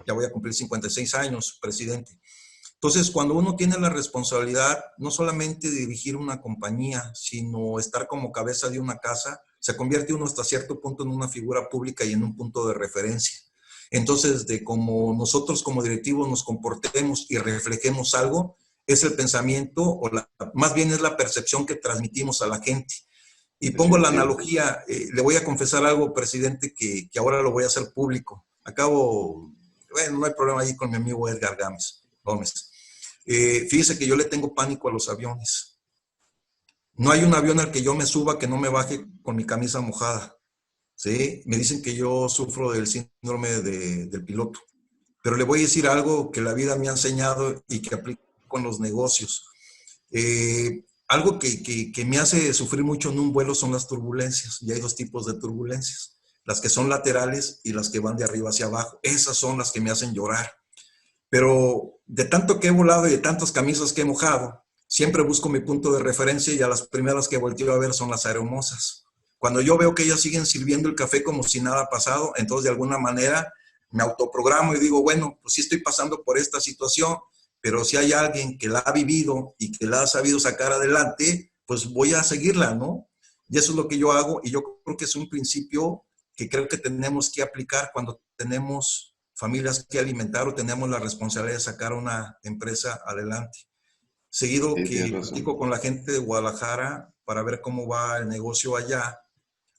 ya voy a cumplir 56 años, presidente. Entonces, cuando uno tiene la responsabilidad, no solamente de dirigir una compañía, sino estar como cabeza de una casa, se convierte uno hasta cierto punto en una figura pública y en un punto de referencia. Entonces, de cómo nosotros como directivos nos comportemos y reflejemos algo, es el pensamiento, o más bien es la percepción que transmitimos a la gente. Y pongo la analogía, le voy a confesar algo, presidente, que ahora lo voy a hacer público. Bueno, no hay problema ahí con mi amigo Edgar Gómez. Fíjese que yo le tengo pánico a los aviones. No hay un avión al que yo me suba que no me baje con mi camisa mojada. ¿Sí? Me dicen que yo sufro del síndrome del piloto. Pero le voy a decir algo que la vida me ha enseñado y que aplico en los negocios. Algo que me hace sufrir mucho en un vuelo son las turbulencias. Y hay 2 tipos de turbulencias. Las que son laterales y las que van de arriba hacia abajo. Esas son las que me hacen llorar. Pero de tanto que he volado y de tantas camisas que he mojado, siempre busco mi punto de referencia y a las primeras que volteo a ver son las aeromosas. Cuando yo veo que ellas siguen sirviendo el café como si nada ha pasado, entonces de alguna manera me autoprogramo y digo, bueno, pues sí estoy pasando por esta situación, pero si hay alguien que la ha vivido y que la ha sabido sacar adelante, pues voy a seguirla, ¿no? Y eso es lo que yo hago y yo creo que es un principio que creo que tenemos que aplicar cuando tenemos familias que alimentar o tenemos la responsabilidad de sacar una empresa adelante. Seguido que platico con la gente de Guadalajara para ver cómo va el negocio allá,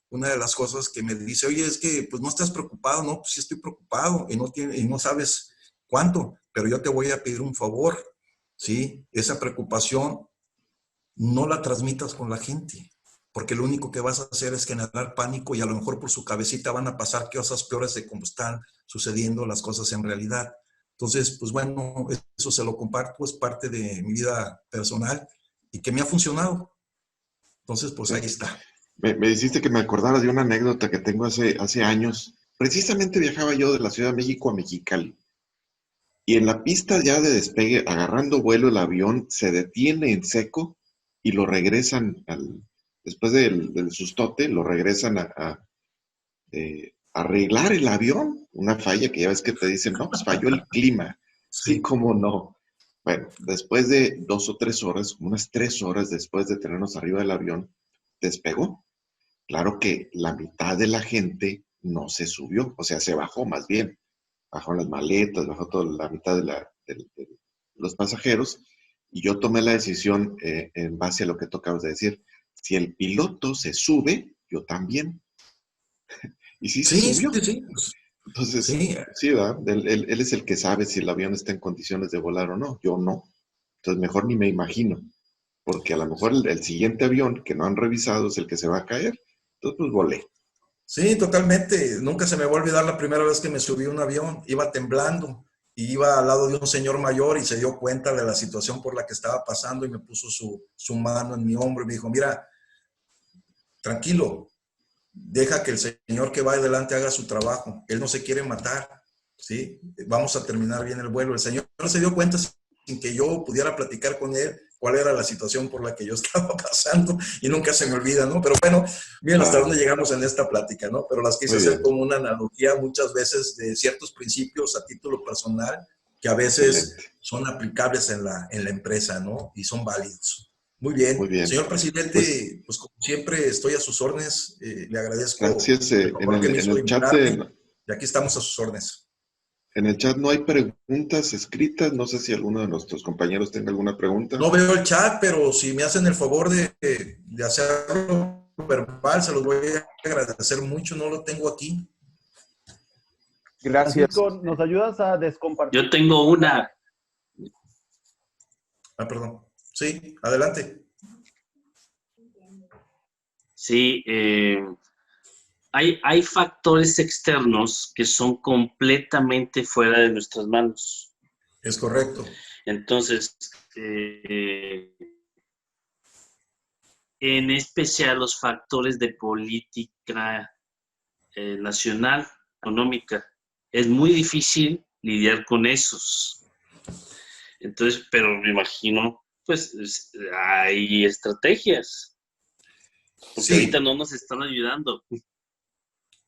una de las cosas que me dice, oye, es que pues no estás preocupado, no, pues sí estoy preocupado y no sabes cuánto, pero yo te voy a pedir un favor, ¿sí? Esa preocupación no la transmitas con la gente, porque lo único que vas a hacer es generar pánico y a lo mejor por su cabecita van a pasar cosas peores de cómo están sucediendo las cosas en realidad. Entonces, pues bueno, eso se lo comparto, es parte de mi vida personal y que me ha funcionado. Entonces, pues ahí está. Me hiciste que me acordara de una anécdota que tengo hace años. Precisamente viajaba yo de la Ciudad de México a Mexicali. Y en la pista ya de despegue, agarrando vuelo, el avión se detiene en seco y lo regresan, después del sustote, lo regresan a arreglar el avión. Una falla que ya ves que te dicen, no, pues falló el clima. Sí, Sí. cómo no. Bueno, después de 2 o 3 horas, unas 3 horas después de tenernos arriba del avión, despegó. Claro que la mitad de la gente no se subió, o sea, se bajó más bien. Bajó las maletas, bajó toda la mitad de los pasajeros, y yo tomé la decisión en base a lo que tú acabas de decir. Si el piloto se sube, yo también. Y sí se Sí, sí, subió. sí. Entonces, Sí, sí, ¿verdad? Él es el que sabe si el avión está en condiciones de volar o no. Yo no. Entonces, mejor ni me imagino. Porque a lo mejor el siguiente avión que no han revisado es el que se va a caer. Entonces, pues volé. sí, totalmente. Nunca se me va a olvidar la primera vez que me subí a un avión. Iba temblando y iba al lado de un señor mayor y se dio cuenta de la situación por la que estaba pasando y me puso su mano en mi hombro y me dijo, mira, tranquilo, deja que el señor que va adelante haga su trabajo. Él no se quiere matar, ¿sí? Vamos a terminar bien el vuelo. El señor se dio cuenta sin que yo pudiera platicar con él cuál era la situación por la que yo estaba pasando y nunca se me olvida, ¿no? Pero bueno, miren hasta dónde llegamos en esta plática, ¿no? Pero las quise Muy hacer bien. como una analogía muchas veces de ciertos principios a título personal que a veces Excelente. son aplicables en la empresa, ¿no? Y son válidos. Muy Muy bien. bien. Señor Pues presidente, pues como siempre estoy a sus órdenes. Le agradezco gracias. el favor que me En hizo de el chat invitarme y aquí estamos a sus órdenes. no hay preguntas escritas. No sé si alguno de nuestros compañeros tenga alguna pregunta. No veo el chat, pero si me hacen el favor de hacerlo verbal, se los voy a agradecer mucho. No lo tengo aquí. Gracias. Francisco, ¿nos ayudas a descompartir? Yo tengo una. Ah, perdón. Sí, adelante. Sí, hay factores externos que son completamente fuera de nuestras manos. Es correcto. Entonces, eh, en especial los factores de política nacional, económica, es muy difícil lidiar con esos. Entonces, pero me imagino, pues hay estrategias, porque ahorita Sí, no nos están ayudando.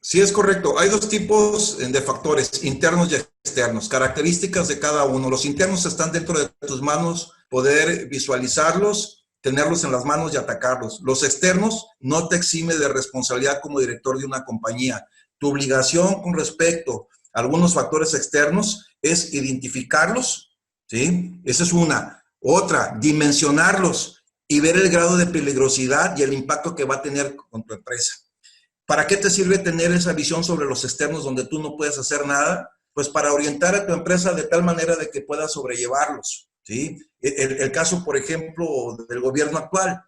sí es correcto. Hay dos tipos de factores, internos y externos, características de cada uno. Los internos están dentro de tus manos, poder visualizarlos, tenerlos en las manos y atacarlos. Los externos no te exime de responsabilidad como director de una compañía. Tu obligación con respecto a algunos factores externos es identificarlos, ¿sí? Esa es una. Otra, dimensionarlos y ver el grado de peligrosidad y el impacto que va a tener con tu empresa. ¿Para qué te sirve tener esa visión sobre los externos donde tú no puedes hacer nada? Pues para orientar a tu empresa de tal manera de que puedas sobrellevarlos, ¿sí? El caso, por ejemplo, del gobierno actual,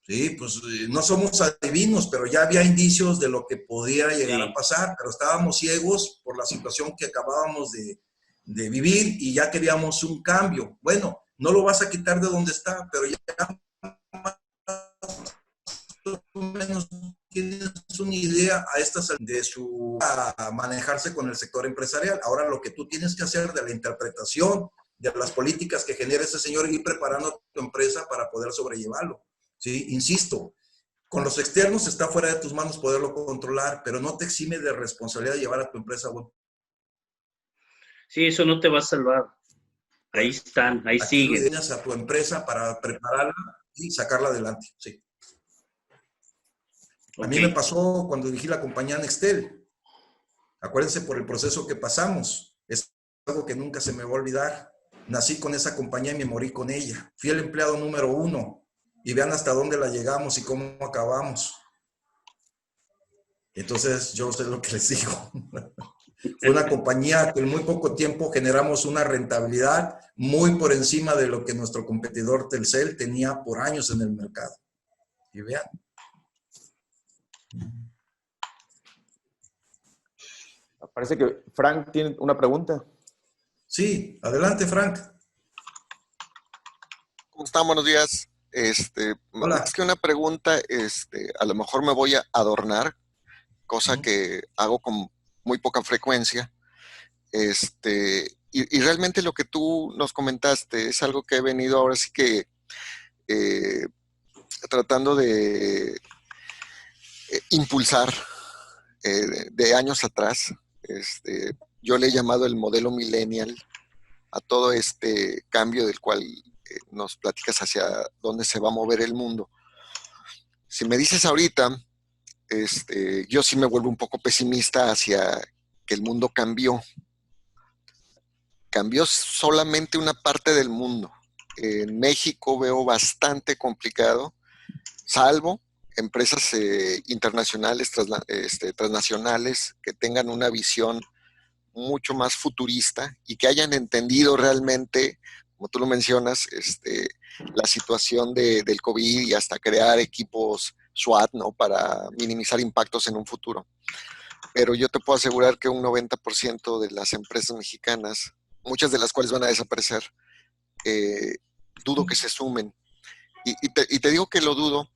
¿sí? Pues no somos adivinos, pero ya había indicios de lo que podía llegar a Sí, pasar, pero estábamos ciegos por la situación que acabábamos de vivir y ya queríamos un cambio. Bueno, no lo vas a quitar de donde está, pero ya menos tienes una idea a estas de su a manejarse con el sector empresarial. Ahora lo que tú tienes que hacer de la interpretación de las políticas que genera ese señor y ir preparando a tu empresa para poder sobrellevarlo. ¿Sí? Insisto, con los externos está fuera de tus manos poderlo controlar, pero no te exime de responsabilidad de llevar a tu empresa a buen sí, eso no te va a salvar. Ahí puerto. están, ahí Aquí lo siguen. ideas a tu empresa para prepararla y sacarla adelante. Sí. A Ok, mí me pasó cuando dirigí la compañía Nextel. Acuérdense por el proceso que pasamos. Es algo que nunca se me va a olvidar. Nací con esa compañía y me morí con ella. Fui el empleado número 1 y vean hasta dónde la llegamos y cómo acabamos. Entonces, yo sé lo que les digo. Fue una compañía que en muy poco tiempo generamos una rentabilidad muy por encima de lo que nuestro competidor Telcel tenía por años en el mercado. Y vean. Parece que Frank tiene una pregunta. Sí, adelante, Frank. ¿Cómo están? Buenos días. Hola. Más que una pregunta, a lo mejor me voy a adornar, cosa que hago con muy poca frecuencia. Y realmente lo que tú nos comentaste es algo que he venido ahora sí que eh, tratando de impulsar de años atrás. Yo le he llamado el modelo millennial a todo este cambio del cual nos platicas hacia dónde se va a mover el mundo. Si me dices ahorita, yo sí me vuelvo un poco pesimista hacia que el mundo cambió. Cambió solamente una parte del mundo. En México veo bastante complicado, salvo empresas internacionales, transnacionales, que tengan una visión mucho más futurista y que hayan entendido realmente, como tú lo mencionas, la situación del COVID y hasta crear equipos SWAT, ¿no? Para minimizar impactos en un futuro. Pero yo te puedo asegurar que un 90% de las empresas mexicanas, muchas de las cuales van a desaparecer, dudo que se sumen. Y te digo que lo dudo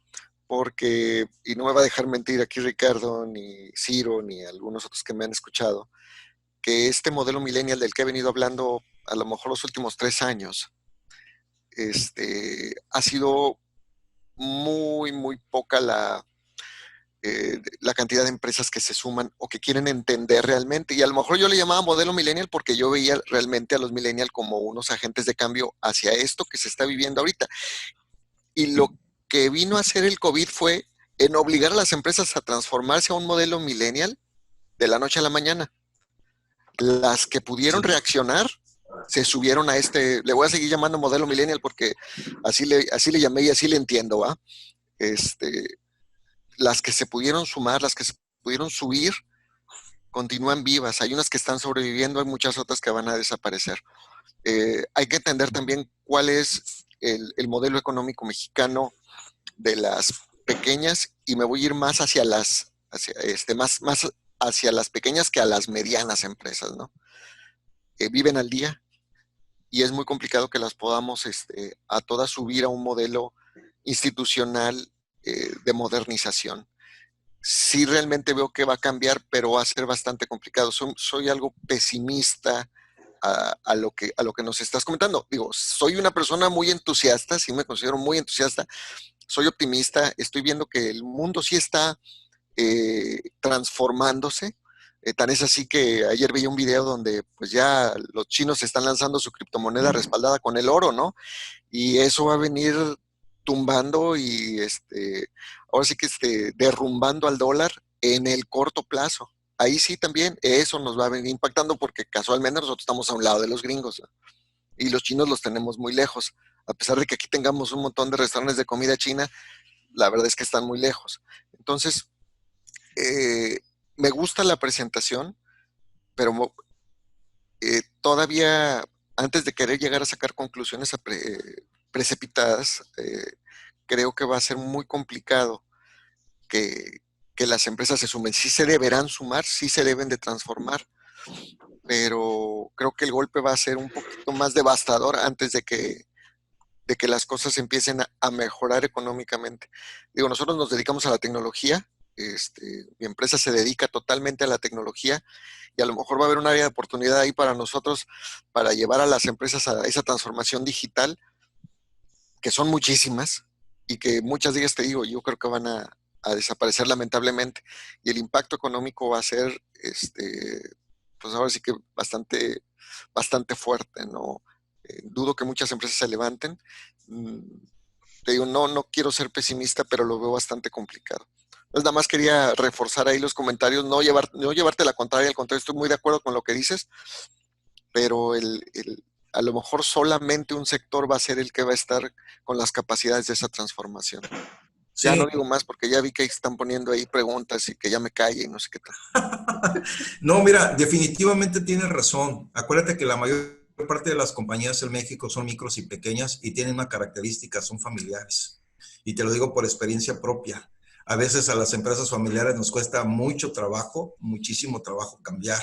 porque, y no me va a dejar mentir aquí Ricardo, ni Ciro, ni algunos otros que me han escuchado, que este modelo millennial del que he venido hablando a lo mejor los últimos 3 años, ha sido muy poca la cantidad de empresas que se suman o que quieren entender realmente. Y a lo mejor yo le llamaba modelo millennial porque yo veía realmente a los millennials como unos agentes de cambio hacia esto que se está viviendo ahorita. Y lo que vino a hacer el COVID fue en obligar a las empresas a transformarse a un modelo millennial de la noche a la mañana. Las que pudieron reaccionar se subieron a le voy a seguir llamando modelo millennial porque así le llamé y así le entiendo, ¿va? Las que se pudieron sumar, las que se pudieron subir, continúan vivas. Hay unas que están sobreviviendo, hay muchas otras que van a desaparecer. Hay que entender también cuál es el modelo económico mexicano de las pequeñas, y me voy a ir más hacia más hacia las pequeñas que a las medianas empresas, ¿no? Viven al día y es muy complicado que las podamos a todas subir a un modelo institucional de modernización. Sí realmente veo que va a cambiar, pero va a ser bastante complicado. Soy algo pesimista a lo que nos estás comentando. Digo, soy una persona muy entusiasta, sí me considero muy entusiasta, soy optimista, estoy viendo que el mundo sí está transformándose. Tan es así que ayer veía un video donde pues ya los chinos están lanzando su criptomoneda respaldada con el oro, ¿no? Y eso va a venir tumbando y ahora sí que derrumbando al dólar en el corto plazo. Ahí sí también eso nos va a venir impactando porque casualmente nosotros estamos a un lado de los gringos, ¿no? Y los chinos los tenemos muy lejos. A pesar de que aquí tengamos un montón de restaurantes de comida china, la verdad es que están muy lejos. Entonces, me gusta la presentación, pero todavía antes de querer llegar a sacar conclusiones precipitadas, creo que va a ser muy complicado que las empresas se sumen. Sí se deberán sumar, sí se deben de transformar, pero creo que el golpe va a ser un poquito más devastador antes de que las cosas empiecen a mejorar económicamente. Digo, nosotros nos dedicamos a la tecnología, mi empresa se dedica totalmente a la tecnología y a lo mejor va a haber un área de oportunidad ahí para nosotros para llevar a las empresas a esa transformación digital, que son muchísimas y que muchas de ellas, te digo, yo creo que van a desaparecer lamentablemente y el impacto económico va a ser, pues ahora sí que bastante fuerte, ¿no? Dudo que muchas empresas se levanten. Te digo, no quiero ser pesimista, pero lo veo bastante complicado. Entonces, nada más quería reforzar ahí los comentarios, no llevarte la contraria, al contrario, estoy muy de acuerdo con lo que dices, pero a lo mejor solamente un sector va a ser el que va a estar con las capacidades de esa transformación. Sí. Ya no digo más porque ya vi que están poniendo ahí preguntas y que ya me calle y no sé qué tal. No, mira, definitivamente tienes razón. Acuérdate que la mayor parte de las compañías en México son micros y pequeñas y tienen una característica, son familiares. Y te lo digo por experiencia propia. A veces a las empresas familiares nos cuesta mucho trabajo, muchísimo trabajo cambiar.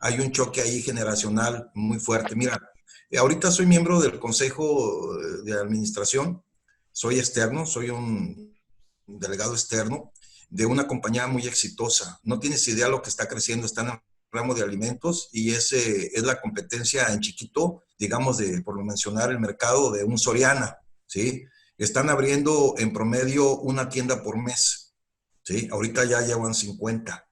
hay un choque ahí generacional muy fuerte. Mira, ahorita soy miembro del Consejo de Administración, soy externo, soy un delegado externo de una compañía muy exitosa. No tienes idea lo que está creciendo, está en el ramo de alimentos y es la competencia en chiquito, digamos, por mencionar el mercado de un Soriana, ¿sí? Están abriendo en promedio una tienda por mes, ¿sí? Ahorita ya llevan 50.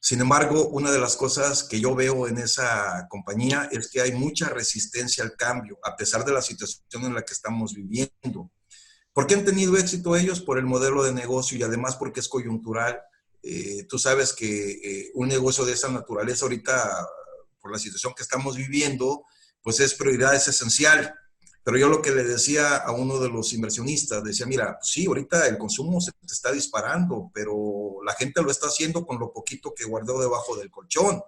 Sin embargo, una de las cosas que yo veo en esa compañía es que hay mucha resistencia al cambio, a pesar de la situación en la que estamos viviendo. ¿Por qué han tenido éxito ellos? Por el modelo de negocio y además porque es coyuntural. Tú sabes que un negocio de esa naturaleza ahorita, por la situación que estamos viviendo, pues es prioridad, es esencial. Pero yo lo que le decía a uno de los inversionistas, decía, mira, sí, ahorita el consumo se está disparando, pero la gente lo está haciendo con lo poquito que guardó debajo del colchón.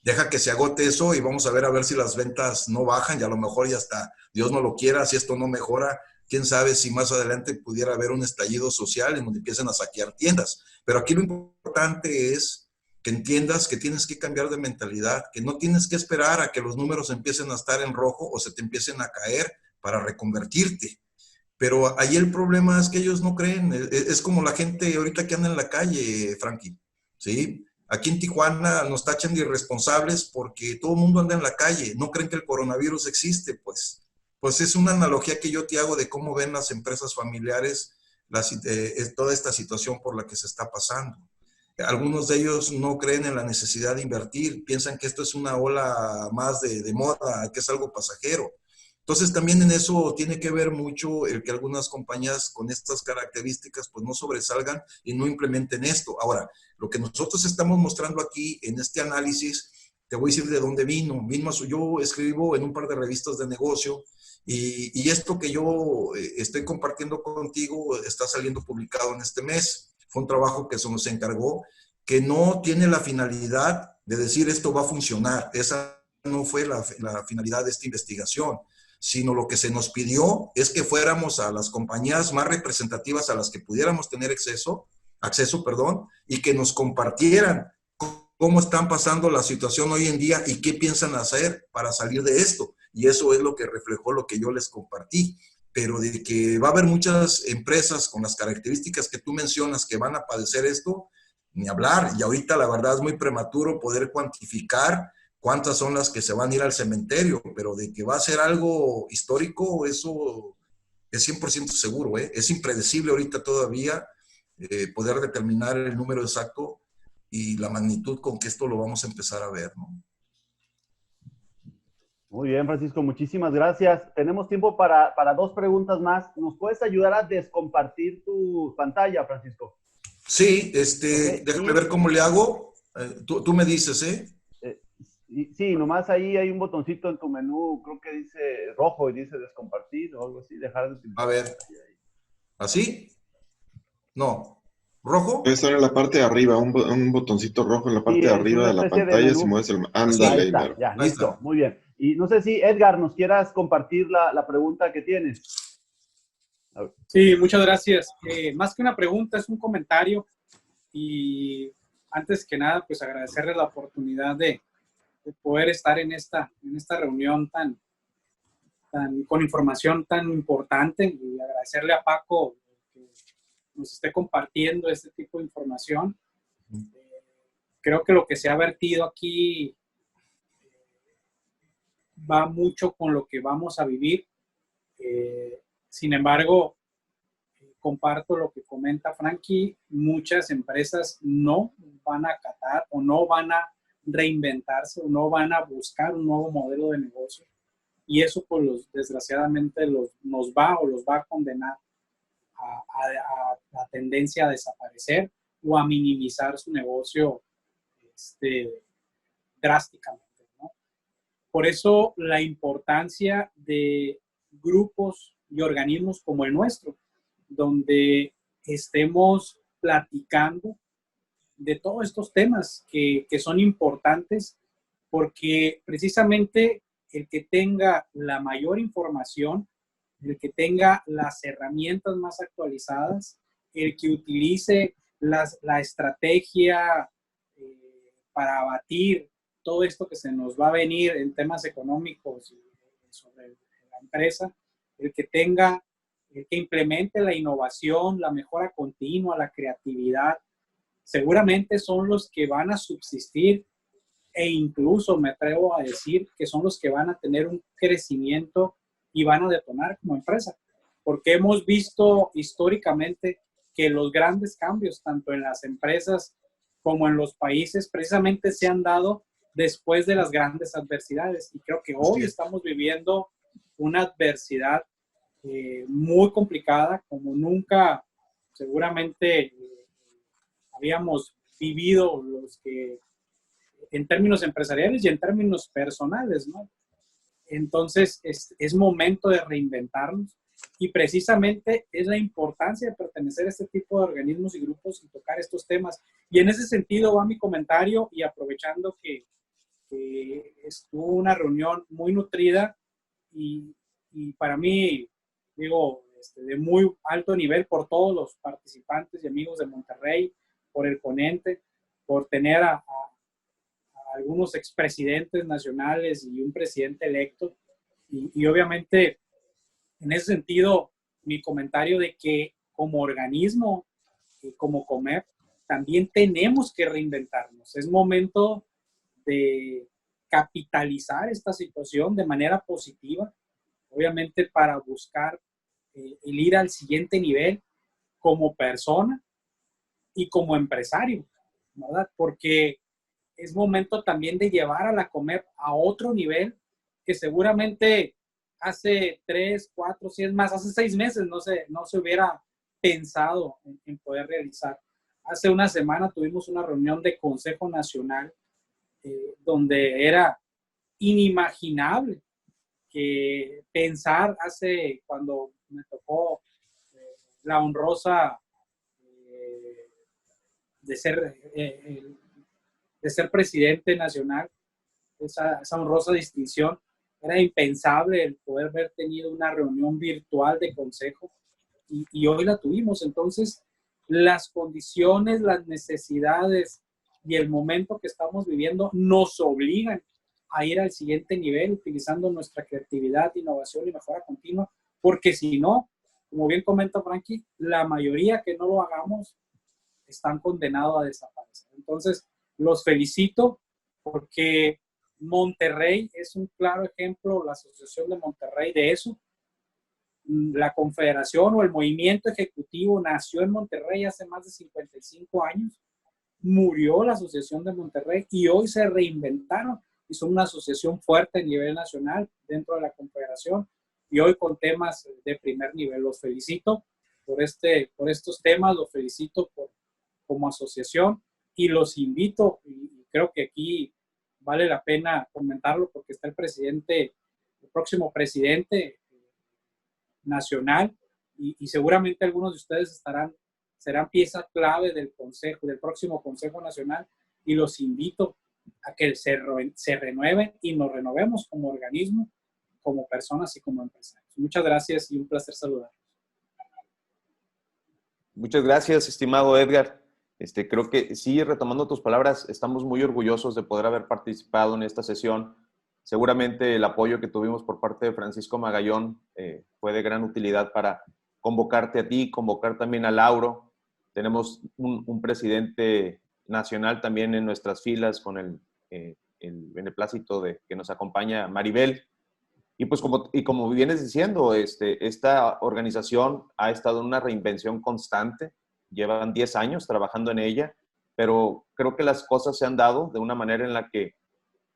Deja que se agote eso y vamos a ver si las ventas no bajan y a lo mejor ya está, Dios no lo quiera, si esto no mejora, quién sabe si más adelante pudiera haber un estallido social en donde empiecen a saquear tiendas. Pero aquí lo importante es que entiendas que tienes que cambiar de mentalidad, que no tienes que esperar a que los números empiecen a estar en rojo o se te empiecen a caer para reconvertirte. Pero ahí el problema es que ellos no creen. Es como la gente ahorita que anda en la calle, Frankie, ¿sí? Aquí en Tijuana nos tachan de irresponsables porque todo el mundo anda en la calle, no creen que el coronavirus existe, pues. Pues es una analogía que yo te hago de cómo ven las empresas familiares toda esta situación por la que se está pasando. Algunos de ellos no creen en la necesidad de invertir, piensan que esto es una ola más de moda, que es algo pasajero. Entonces también en eso tiene que ver mucho el que algunas compañías con estas características pues no sobresalgan y no implementen esto. Ahora, lo que nosotros estamos mostrando aquí en este análisis, te voy a decir de dónde vino. Yo escribo en un par de revistas de negocio y esto que yo estoy compartiendo contigo está saliendo publicado en este mes. Fue un trabajo que se nos encargó, que no tiene la finalidad de decir esto va a funcionar. Esa no fue la finalidad de esta investigación, sino lo que se nos pidió es que fuéramos a las compañías más representativas a las que pudiéramos tener acceso, y que nos compartieran cómo están pasando la situación hoy en día y qué piensan hacer para salir de esto. Y eso es lo que reflejó lo que yo les compartí. Pero de que va a haber muchas empresas con las características que tú mencionas que van a padecer esto, ni hablar. Y ahorita la verdad es muy prematuro poder cuantificar cuántas son las que se van a ir al cementerio, pero de que va a ser algo histórico, eso es 100% seguro, ¿eh? Es impredecible ahorita todavía poder determinar el número exacto y la magnitud con que esto lo vamos a empezar a ver, ¿no? Muy bien, Francisco, muchísimas gracias. Tenemos tiempo para 2 preguntas más. ¿Nos puedes ayudar a descompartir tu pantalla, Francisco? Sí, déjame ver cómo le hago. Tú me dices, ¿eh? Sí, nomás ahí hay un botoncito en tu menú, creo que dice rojo y dice descompartir o algo así, dejar de utilizar. A ver, ¿así? No. ¿Rojo? Debe estar en la parte de arriba, un botoncito rojo en la parte de arriba de la pantalla, si mueves el... Ándale, ahí está, ya, listo, muy bien. Y no sé si, Edgar, nos quieras compartir la pregunta que tienes. Sí, muchas gracias. Más que una pregunta, es un comentario. Y antes que nada, pues agradecerles la oportunidad de poder estar en esta reunión con información tan importante, y agradecerle a Paco que nos esté compartiendo este tipo de información. Creo que lo que se ha vertido aquí va mucho con lo que vamos a vivir. Sin embargo, comparto lo que comenta Frankie, muchas empresas no van a acatar o no van a reinventarse o no van a buscar un nuevo modelo de negocio, y eso pues desgraciadamente los va a condenar a la tendencia a desaparecer o a minimizar su negocio drásticamente, ¿no? Por eso la importancia de grupos y organismos como el nuestro, donde estemos platicando de todos estos temas que son importantes, porque precisamente el que tenga la mayor información, el que tenga las herramientas más actualizadas, el que utilice la estrategia para abatir todo esto que se nos va a venir en temas económicos sobre la empresa, el que implemente la innovación, la mejora continua, la creatividad, seguramente son los que van a subsistir e incluso me atrevo a decir que son los que van a tener un crecimiento y van a detonar como empresa. Porque hemos visto históricamente que los grandes cambios, tanto en las empresas como en los países, precisamente se han dado después de las grandes adversidades. Y creo que hoy estamos viviendo una adversidad muy complicada, como nunca seguramente habíamos vivido los que en términos empresariales y en términos personales, ¿no? Entonces, es momento de reinventarnos y precisamente es la importancia de pertenecer a este tipo de organismos y grupos y tocar estos temas. Y en ese sentido va mi comentario y aprovechando que estuvo una reunión muy nutrida y para mí, digo, de muy alto nivel por todos los participantes y amigos de Monterrey, por el ponente, por tener a algunos expresidentes nacionales y un presidente electo. Y obviamente, en ese sentido, mi comentario de que como organismo, como COMEP, también tenemos que reinventarnos. Es momento de capitalizar esta situación de manera positiva, obviamente para buscar el ir al siguiente nivel como persona y como empresario, ¿verdad? Porque es momento también de llevar a la COMEP a otro nivel que seguramente hace 3, 4, 100 más, hace 6 meses no se hubiera pensado en poder realizar. Hace una semana tuvimos una reunión de Consejo Nacional donde era inimaginable que pensar cuando me tocó la honrosa de ser presidente nacional, esa honrosa distinción, era impensable el poder haber tenido una reunión virtual de consejo y hoy la tuvimos. Entonces, las condiciones, las necesidades y el momento que estamos viviendo nos obligan a ir al siguiente nivel utilizando nuestra creatividad, innovación y mejora continua, porque si no, como bien comenta Frankie, la mayoría que no lo hagamos están condenados a desaparecer. Entonces, los felicito porque Monterrey es un claro ejemplo, la Asociación de Monterrey, de eso. La confederación o el movimiento ejecutivo nació en Monterrey hace más de 55 años, murió la Asociación de Monterrey y hoy se reinventaron y son una asociación fuerte a nivel nacional dentro de la confederación y hoy con temas de primer nivel. Los felicito por estos temas, los felicito como asociación y los invito, y creo que aquí vale la pena comentarlo porque está el próximo presidente nacional y seguramente algunos de ustedes serán pieza clave del próximo Consejo Nacional y los invito a que se renueven y nos renovemos como organismo, como personas y como empresarios. Muchas gracias y un placer saludarlos. Muchas gracias, estimado Edgar. Creo que sí, retomando tus palabras, estamos muy orgullosos de poder haber participado en esta sesión. Seguramente el apoyo que tuvimos por parte de Francisco Magallón fue de gran utilidad para convocarte a ti, convocar también a Lauro. Tenemos un presidente nacional también en nuestras filas con el beneplácito de que nos acompaña Maribel. Y pues como vienes diciendo, esta organización ha estado en una reinvención constante. Llevan 10 años trabajando en ella, pero creo que las cosas se han dado de una manera en la que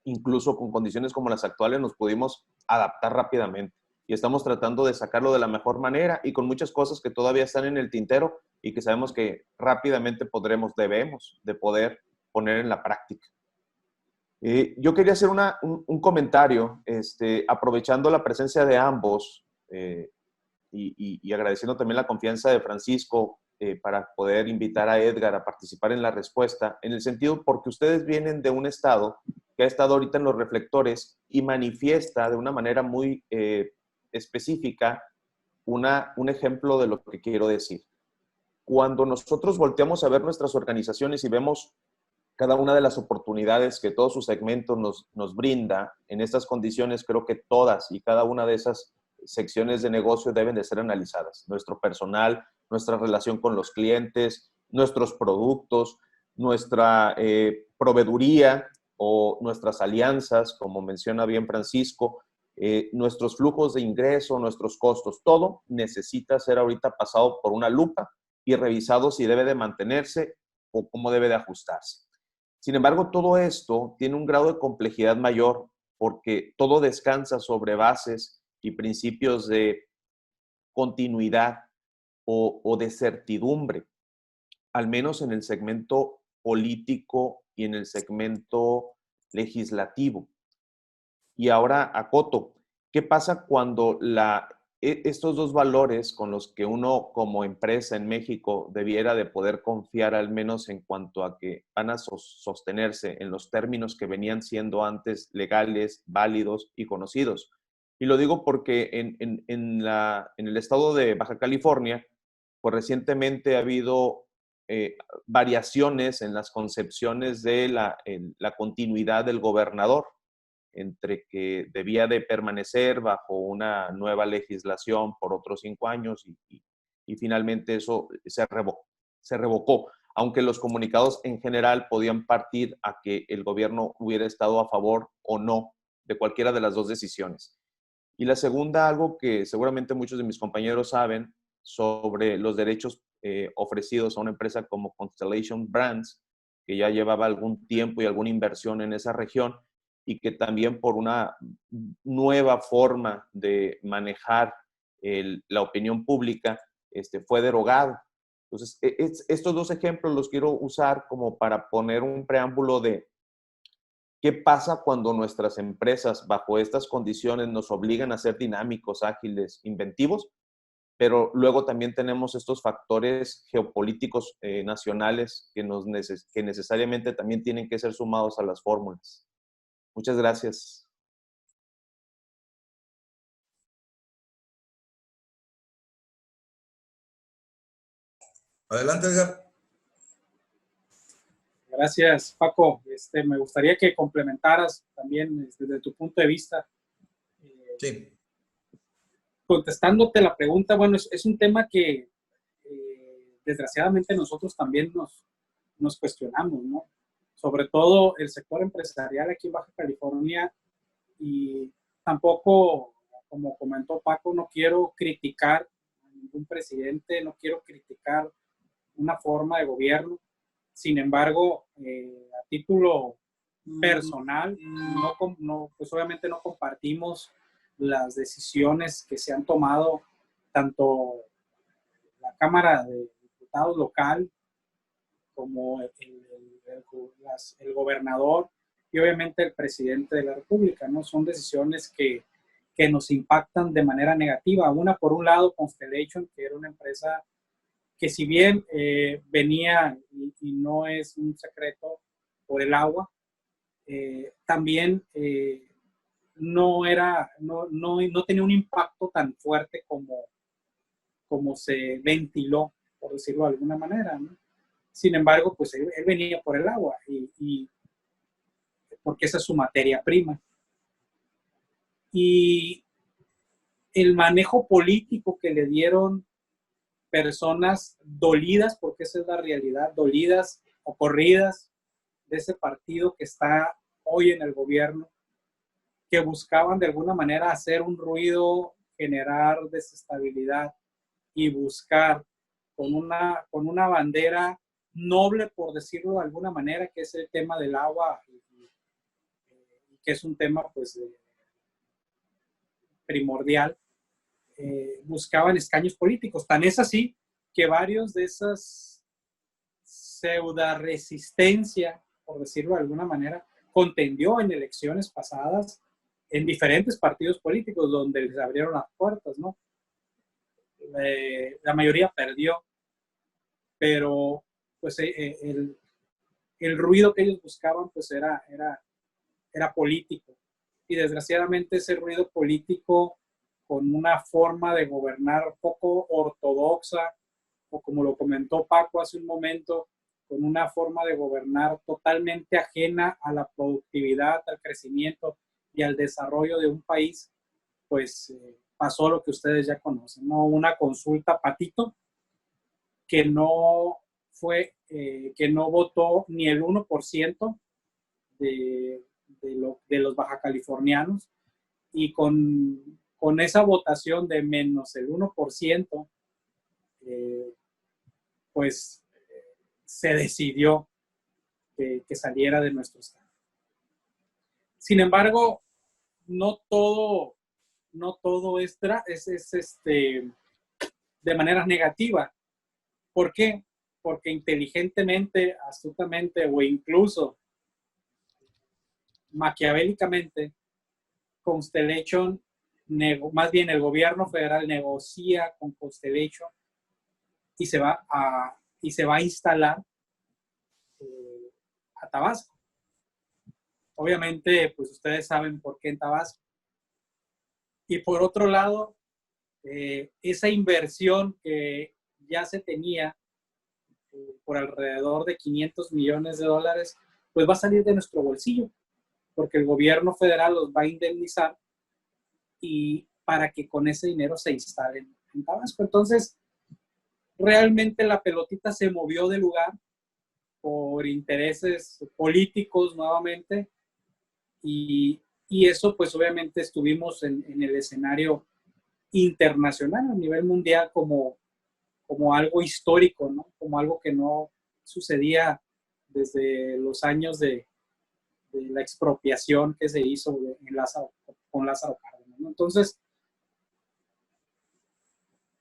incluso con condiciones como las actuales nos pudimos adaptar rápidamente. Y estamos tratando de sacarlo de la mejor manera y con muchas cosas que todavía están en el tintero y que sabemos que rápidamente debemos de poder poner en la práctica. Yo quería hacer un comentario, aprovechando la presencia de ambos y agradeciendo también la confianza de Francisco para poder invitar a Edgar a participar en la respuesta, en el sentido porque ustedes vienen de un estado que ha estado ahorita en los reflectores y manifiesta de una manera muy específica un ejemplo de lo que quiero decir. Cuando nosotros volteamos a ver nuestras organizaciones y vemos cada una de las oportunidades que todo su segmento nos brinda. En estas condiciones creo que todas y cada una de esas secciones de negocio deben de ser analizadas. Nuestro personal, nuestra relación con los clientes, nuestros productos, nuestra proveeduría o nuestras alianzas, como menciona bien Francisco, nuestros flujos de ingreso, nuestros costos, todo necesita ser ahorita pasado por una lupa y revisado si debe de mantenerse o cómo debe de ajustarse. Sin embargo, todo esto tiene un grado de complejidad mayor porque todo descansa sobre bases y principios de continuidad o de certidumbre, al menos en el segmento político y en el segmento legislativo. Y ahora acoto, ¿qué pasa cuando estos dos valores con los que uno como empresa en México debiera de poder confiar, al menos en cuanto a que van a sostenerse en los términos que venían siendo antes legales, válidos y conocidos? Y lo digo porque en el estado de Baja California, pues recientemente ha habido variaciones en las concepciones de la continuidad del gobernador, entre que debía de permanecer bajo una nueva legislación por otros 5 años y finalmente eso se revocó, aunque los comunicados en general podían partir a que el gobierno hubiera estado a favor o no de cualquiera de las dos decisiones. Y la segunda, algo que seguramente muchos de mis compañeros saben sobre los derechos ofrecidos a una empresa como Constellation Brands, que ya llevaba algún tiempo y alguna inversión en esa región, y que también por una nueva forma de manejar la opinión pública fue derogado. Entonces, estos dos ejemplos los quiero usar como para poner un preámbulo de qué pasa cuando nuestras empresas bajo estas condiciones nos obligan a ser dinámicos, ágiles, inventivos, pero luego también tenemos estos factores geopolíticos nacionales que necesariamente también tienen que ser sumados a las fórmulas. Muchas gracias. Adelante, Edgar. Gracias, Paco. Me gustaría que complementaras también desde tu punto de vista. Sí. Contestándote la pregunta, bueno, es un tema que desgraciadamente nosotros también nos cuestionamos, ¿no? Sobre todo el sector empresarial aquí en Baja California, y tampoco, como comentó Paco, no quiero criticar a ningún presidente, no quiero criticar una forma de gobierno. Sin embargo, a título personal, pues obviamente no compartimos las decisiones que se han tomado tanto la Cámara de Diputados local como el gobernador y obviamente el presidente de la República, ¿no? Son decisiones que nos impactan de manera negativa. Una, por un lado, Constellation, que era una empresa que si bien venía, y no es un secreto, por el agua, también no tenía un impacto tan fuerte como se ventiló, por decirlo de alguna manera, ¿no? Sin embargo, pues él venía por el agua y porque esa es su materia prima. Y el manejo político que le dieron personas dolidas, porque esa es la realidad, dolidas o corridas de ese partido que está hoy en el gobierno, que buscaban de alguna manera hacer un ruido, generar desestabilidad y buscar con una bandera noble, por decirlo de alguna manera, que es el tema del agua, y que es un tema pues primordial, buscaban escaños políticos. Tan es así que varios de esas pseudo resistencia, por decirlo de alguna manera, contendió en elecciones pasadas en diferentes partidos políticos donde les abrieron las puertas, ¿no? La mayoría perdió, pero pues el ruido que ellos buscaban pues era político, y desgraciadamente ese ruido político, con una forma de gobernar poco ortodoxa, o como lo comentó Paco hace un momento, con una forma de gobernar totalmente ajena a la productividad, al crecimiento y al desarrollo de un país, pues pasó lo que ustedes ya conocen, ¿no? Una consulta patito que no fue, que no votó ni el 1% de los bajacalifornianos, y con esa votación de menos el 1%, pues se decidió que saliera de nuestro estado. Sin embargo, no todo es de manera negativa. ¿Por qué? Porque inteligentemente, astutamente o incluso maquiavélicamente, Constellation, más bien el gobierno federal negocia con Constellation y se va a instalar a Tabasco. Obviamente, pues ustedes saben por qué en Tabasco. Y por otro lado, esa inversión que ya se tenía por alrededor de $500 millones, pues va a salir de nuestro bolsillo, porque el gobierno federal los va a indemnizar y para que con ese dinero se instalen en Tabasco. Entonces, realmente la pelotita se movió de lugar por intereses políticos nuevamente, y eso pues obviamente estuvimos en el escenario internacional a nivel mundial como algo histórico, ¿no? Como algo que no sucedía desde los años de la expropiación que se hizo con Lázaro Cárdenas, ¿no? Entonces,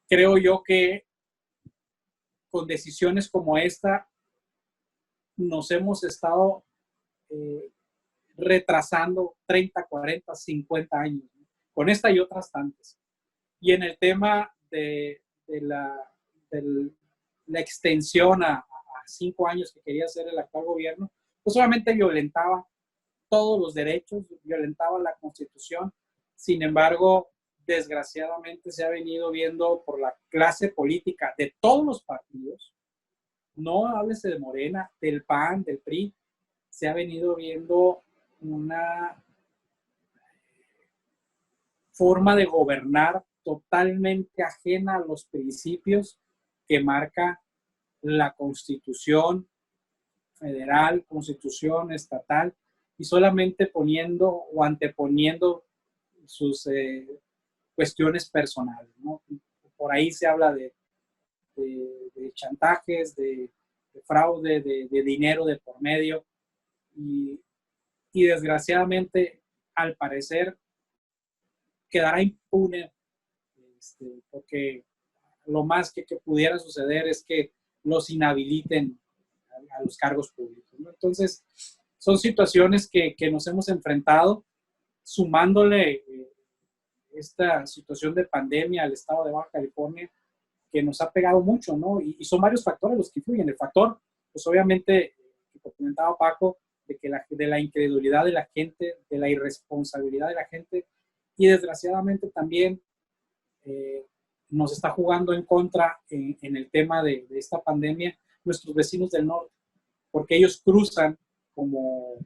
creo yo que con decisiones como esta nos hemos estado retrasando 30, 40, 50 años, ¿no? Con esta y otras tantas. Y en el tema de la extensión a 5 años que quería hacer el actual gobierno, pues obviamente violentaba todos los derechos, violentaba la Constitución. Sin embargo, desgraciadamente se ha venido viendo por la clase política de todos los partidos, no háblese de Morena, del PAN, del PRI, se ha venido viendo una forma de gobernar totalmente ajena a los principios que marca la Constitución federal, Constitución estatal, y solamente poniendo o anteponiendo sus cuestiones personales, ¿no? Por ahí se habla de chantajes, de fraude, de dinero de por medio, y desgraciadamente, al parecer, quedará impune, porque lo más que pudiera suceder es que los inhabiliten a los cargos públicos, ¿no? Entonces, son situaciones que nos hemos enfrentado, sumándole esta situación de pandemia al estado de Baja California, que nos ha pegado mucho, ¿no? Y son varios factores los que influyen. El factor, pues obviamente, que comentaba Paco, de la incredulidad de la gente, de la irresponsabilidad de la gente, y desgraciadamente también nos está jugando en contra en el tema de esta pandemia nuestros vecinos del norte, porque ellos cruzan como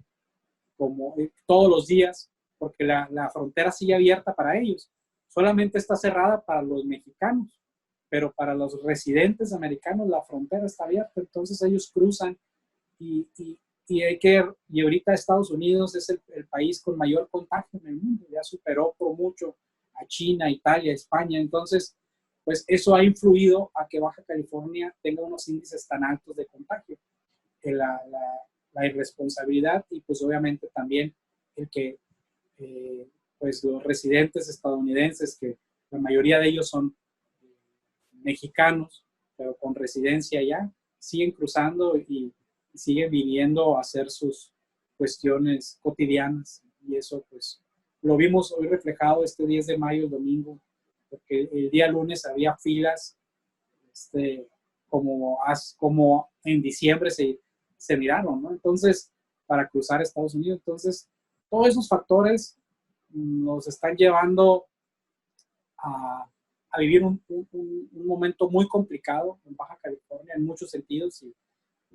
todos los días, porque la frontera sigue abierta para ellos. Solamente está cerrada para los mexicanos, pero para los residentes americanos la frontera está abierta. Entonces ellos cruzan y ahorita Estados Unidos es el país con mayor contagio en el mundo, ya superó por mucho a China, Italia, España. Entonces, pues eso ha influido a que Baja California tenga unos índices tan altos de contagio. La irresponsabilidad y pues obviamente también el que pues los residentes estadounidenses, que la mayoría de ellos son mexicanos, pero con residencia allá, siguen cruzando y siguen viniendo a hacer sus cuestiones cotidianas. Y eso pues lo vimos hoy reflejado este 10 de mayo, el domingo, porque el día lunes había filas como en diciembre se miraron, ¿no? Entonces, para cruzar Estados Unidos. Entonces, todos esos factores nos están llevando a vivir un momento muy complicado en Baja California en muchos sentidos,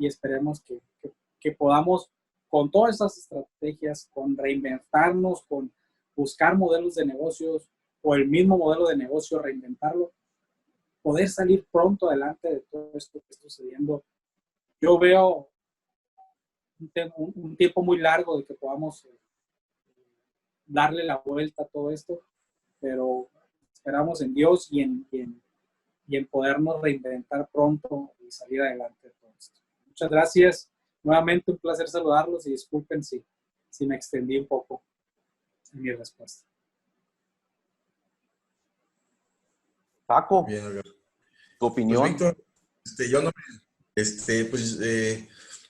y esperemos que podamos, con todas estas estrategias, con reinventarnos, con buscar modelos de negocios o el mismo modelo de negocio, reinventarlo, poder salir pronto adelante de todo esto que está sucediendo. Yo veo un tiempo muy largo de que podamos darle la vuelta a todo esto, pero esperamos en Dios y en podernos reinventar pronto y salir adelante de todo esto. Muchas gracias. Nuevamente un placer saludarlos y disculpen si me extendí un poco en mi respuesta. Paco, Bien, Edgar. tu opinión. Pues, Víctor, yo no,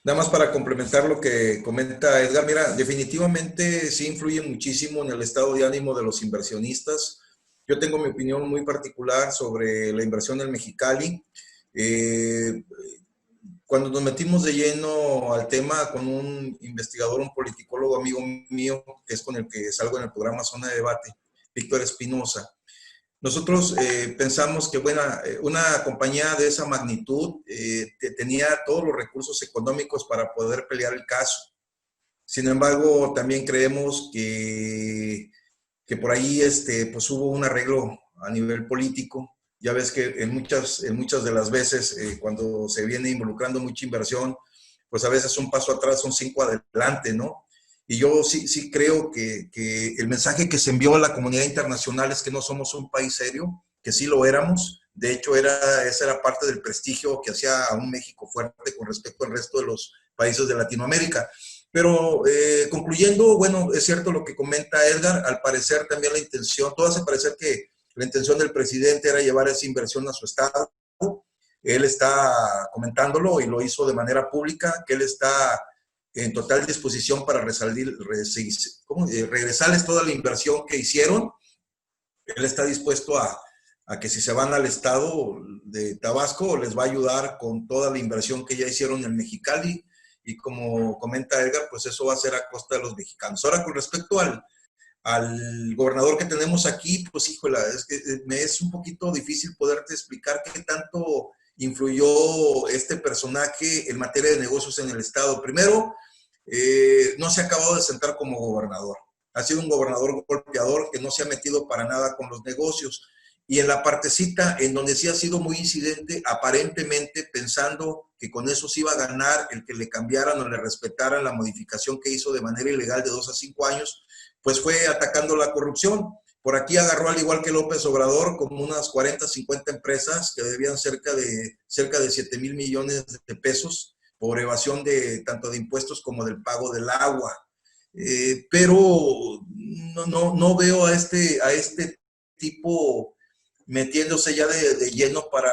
nada más para complementar lo que comenta Edgar, mira, definitivamente sí influye muchísimo en el estado de ánimo de los inversionistas. Yo tengo mi opinión muy particular sobre la inversión en Mexicali. Cuando nos metimos de lleno al tema con un investigador, un politicólogo amigo mío, que es con el que salgo en el programa Zona de Debate, Víctor Espinosa, nosotros pensamos que una compañía de esa magnitud tenía todos los recursos económicos para poder pelear el caso. Sin embargo, también creemos que por ahí pues hubo un arreglo a nivel político. Ya ves que en muchas de las veces cuando se viene involucrando mucha inversión, pues a veces un paso atrás son 5 adelante, ¿no? Y yo sí creo que el mensaje que se envió a la comunidad internacional es que no somos un país serio, que sí lo éramos. De hecho, esa era parte del prestigio que hacía a un México fuerte con respecto al resto de los países de Latinoamérica. Pero concluyendo, bueno, es cierto lo que comenta Edgar, al parecer también la intención, todo hace parecer que la intención del presidente era llevar esa inversión a su estado. Él está comentándolo y lo hizo de manera pública, que él está en total disposición para regresarles toda la inversión que hicieron. Él está dispuesto a que si se van al estado de Tabasco, les va a ayudar con toda la inversión que ya hicieron en Mexicali. Y como comenta Edgar, pues eso va a ser a costa de los mexicanos. Ahora, con respecto al gobernador que tenemos aquí, pues híjole, es que me es un poquito difícil poderte explicar qué tanto influyó este personaje en materia de negocios en el estado. Primero, no se ha acabado de sentar como gobernador. Ha sido un gobernador golpeador que no se ha metido para nada con los negocios. Y en la partecita en donde sí ha sido muy incidente, aparentemente pensando que con eso sí iba a ganar el que le cambiaran o le respetaran la modificación que hizo de manera ilegal de 2 a 5 años, pues fue atacando la corrupción. Por aquí agarró, al igual que López Obrador, como unas 40, 50 empresas que debían cerca de 7,000 millones de pesos por evasión tanto de impuestos como del pago del agua. Pero no veo a este tipo metiéndose ya de lleno para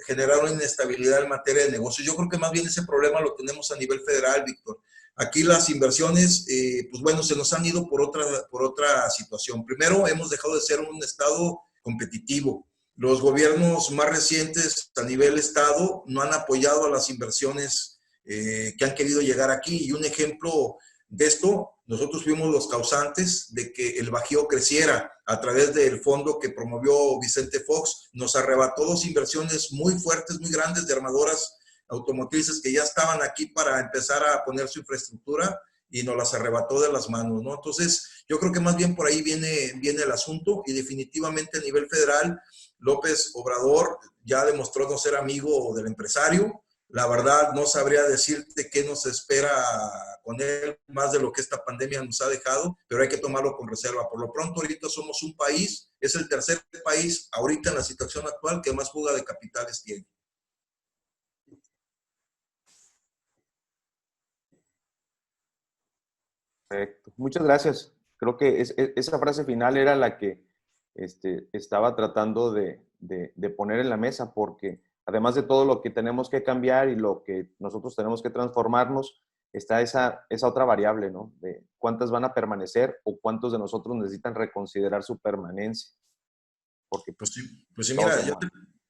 generar una inestabilidad en materia de negocios. Yo creo que más bien ese problema lo tenemos a nivel federal, Víctor. Aquí las inversiones, pues bueno, se nos han ido por otra situación. Primero, hemos dejado de ser un estado competitivo. Los gobiernos más recientes a nivel estado no han apoyado a las inversiones que han querido llegar aquí. Y un ejemplo de esto, nosotros fuimos los causantes de que el Bajío creciera a través del fondo que promovió Vicente Fox. Nos arrebató 2 inversiones muy fuertes, muy grandes de armadoras automotrices que ya estaban aquí para empezar a poner su infraestructura y nos las arrebató de las manos, ¿no? Entonces, yo creo que más bien por ahí viene el asunto y definitivamente a nivel federal, López Obrador ya demostró no ser amigo del empresario. La verdad, no sabría decirte qué nos espera con él, más de lo que esta pandemia nos ha dejado, pero hay que tomarlo con reserva. Por lo pronto, ahorita somos un país, es el tercer país ahorita en la situación actual que más fuga de capitales tiene. Perfecto. Muchas gracias. Creo que esa frase final era la que estaba tratando de poner en la mesa, porque además de todo lo que tenemos que cambiar y lo que nosotros tenemos que transformarnos, está esa otra variable, ¿no? De cuántas van a permanecer o cuántos de nosotros necesitan reconsiderar su permanencia. Porque pues sí, mira,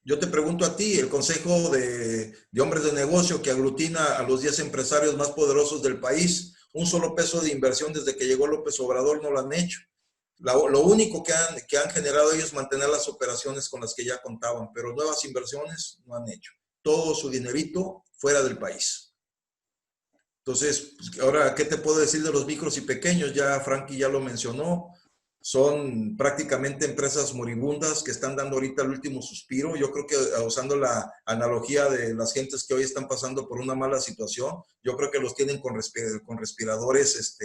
yo te pregunto a ti, el Consejo de Hombres de Negocio que aglutina a los 10 empresarios más poderosos del país, un solo peso de inversión desde que llegó López Obrador no lo han hecho. Lo único que han generado ellos es mantener las operaciones con las que ya contaban, pero nuevas inversiones no han hecho. Todo su dinerito fuera del país. Entonces, pues, ahora, ¿qué te puedo decir de los micros y pequeños? Ya Frankie ya lo mencionó. Son prácticamente empresas moribundas que están dando ahorita el último suspiro. Yo creo que usando la analogía de las gentes que hoy están pasando por una mala situación, yo creo que los tienen con respiradores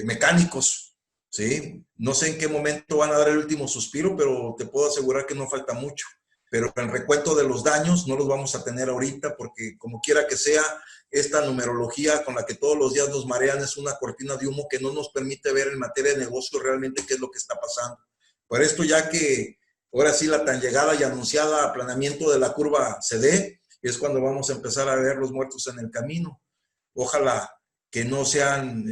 mecánicos, ¿sí? No sé en qué momento van a dar el último suspiro, pero te puedo asegurar que no falta mucho. Pero el recuento de los daños no los vamos a tener ahorita porque como quiera que sea, esta numerología con la que todos los días nos marean es una cortina de humo que no nos permite ver en materia de negocio realmente qué es lo que está pasando. Por esto, ya que ahora sí la tan llegada y anunciada aplanamiento de la curva se dé, es cuando vamos a empezar a ver los muertos en el camino. Ojalá que no sean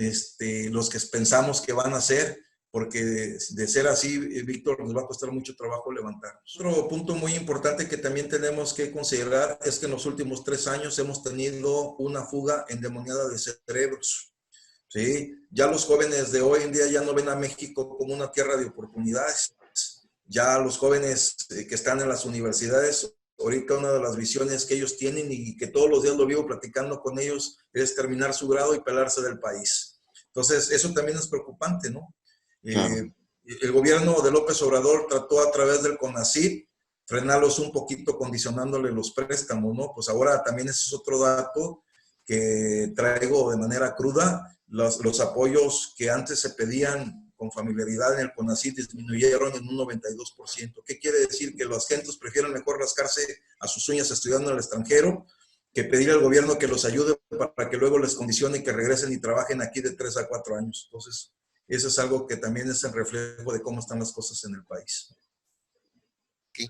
los que pensamos que van a ser, porque de ser así, Víctor, nos va a costar mucho trabajo levantarnos. Otro punto muy importante que también tenemos que considerar es que en los últimos 3 años hemos tenido una fuga endemoniada de cerebros, ¿sí? Ya los jóvenes de hoy en día ya no ven a México como una tierra de oportunidades. Ya los jóvenes que están en las universidades, ahorita una de las visiones que ellos tienen y que todos los días lo vivo platicando con ellos es terminar su grado y pelarse del país. Entonces, eso también es preocupante, ¿no? Claro. El gobierno de López Obrador trató a través del CONACYT frenarlos un poquito condicionándole los préstamos, ¿no? Pues ahora también ese es otro dato que traigo de manera cruda. Los apoyos que antes se pedían con familiaridad en el CONACYT disminuyeron en un 92%. ¿Qué quiere decir? Que los gentes prefieren mejor rascarse a sus uñas estudiando en el extranjero que pedir al gobierno que los ayude para que luego les condicione y que regresen y trabajen aquí de 3 a 4 años. Entonces, eso es algo que también es el reflejo de cómo están las cosas en el país. Sí.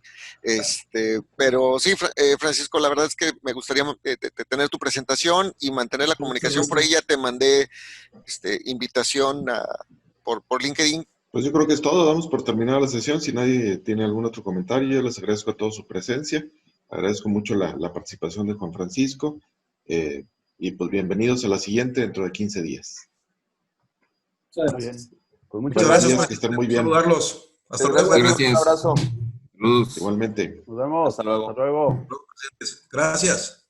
Pero sí, Francisco, la verdad es que me gustaría tener tu presentación y mantener la comunicación por ahí. Ya te mandé invitación por LinkedIn. Pues yo creo que es todo. Damos por terminada la sesión. Si nadie tiene algún otro comentario, yo les agradezco a todos su presencia. Agradezco mucho la participación de Juan Francisco. Y pues bienvenidos a la siguiente dentro de 15 días. Muy bien. Pues Muchas gracias. Que estén muy bien. Saludarlos. Hasta luego. Gracias. Un abrazo. Saludos. Igualmente. Nos vemos. Hasta luego. Hasta luego. Gracias.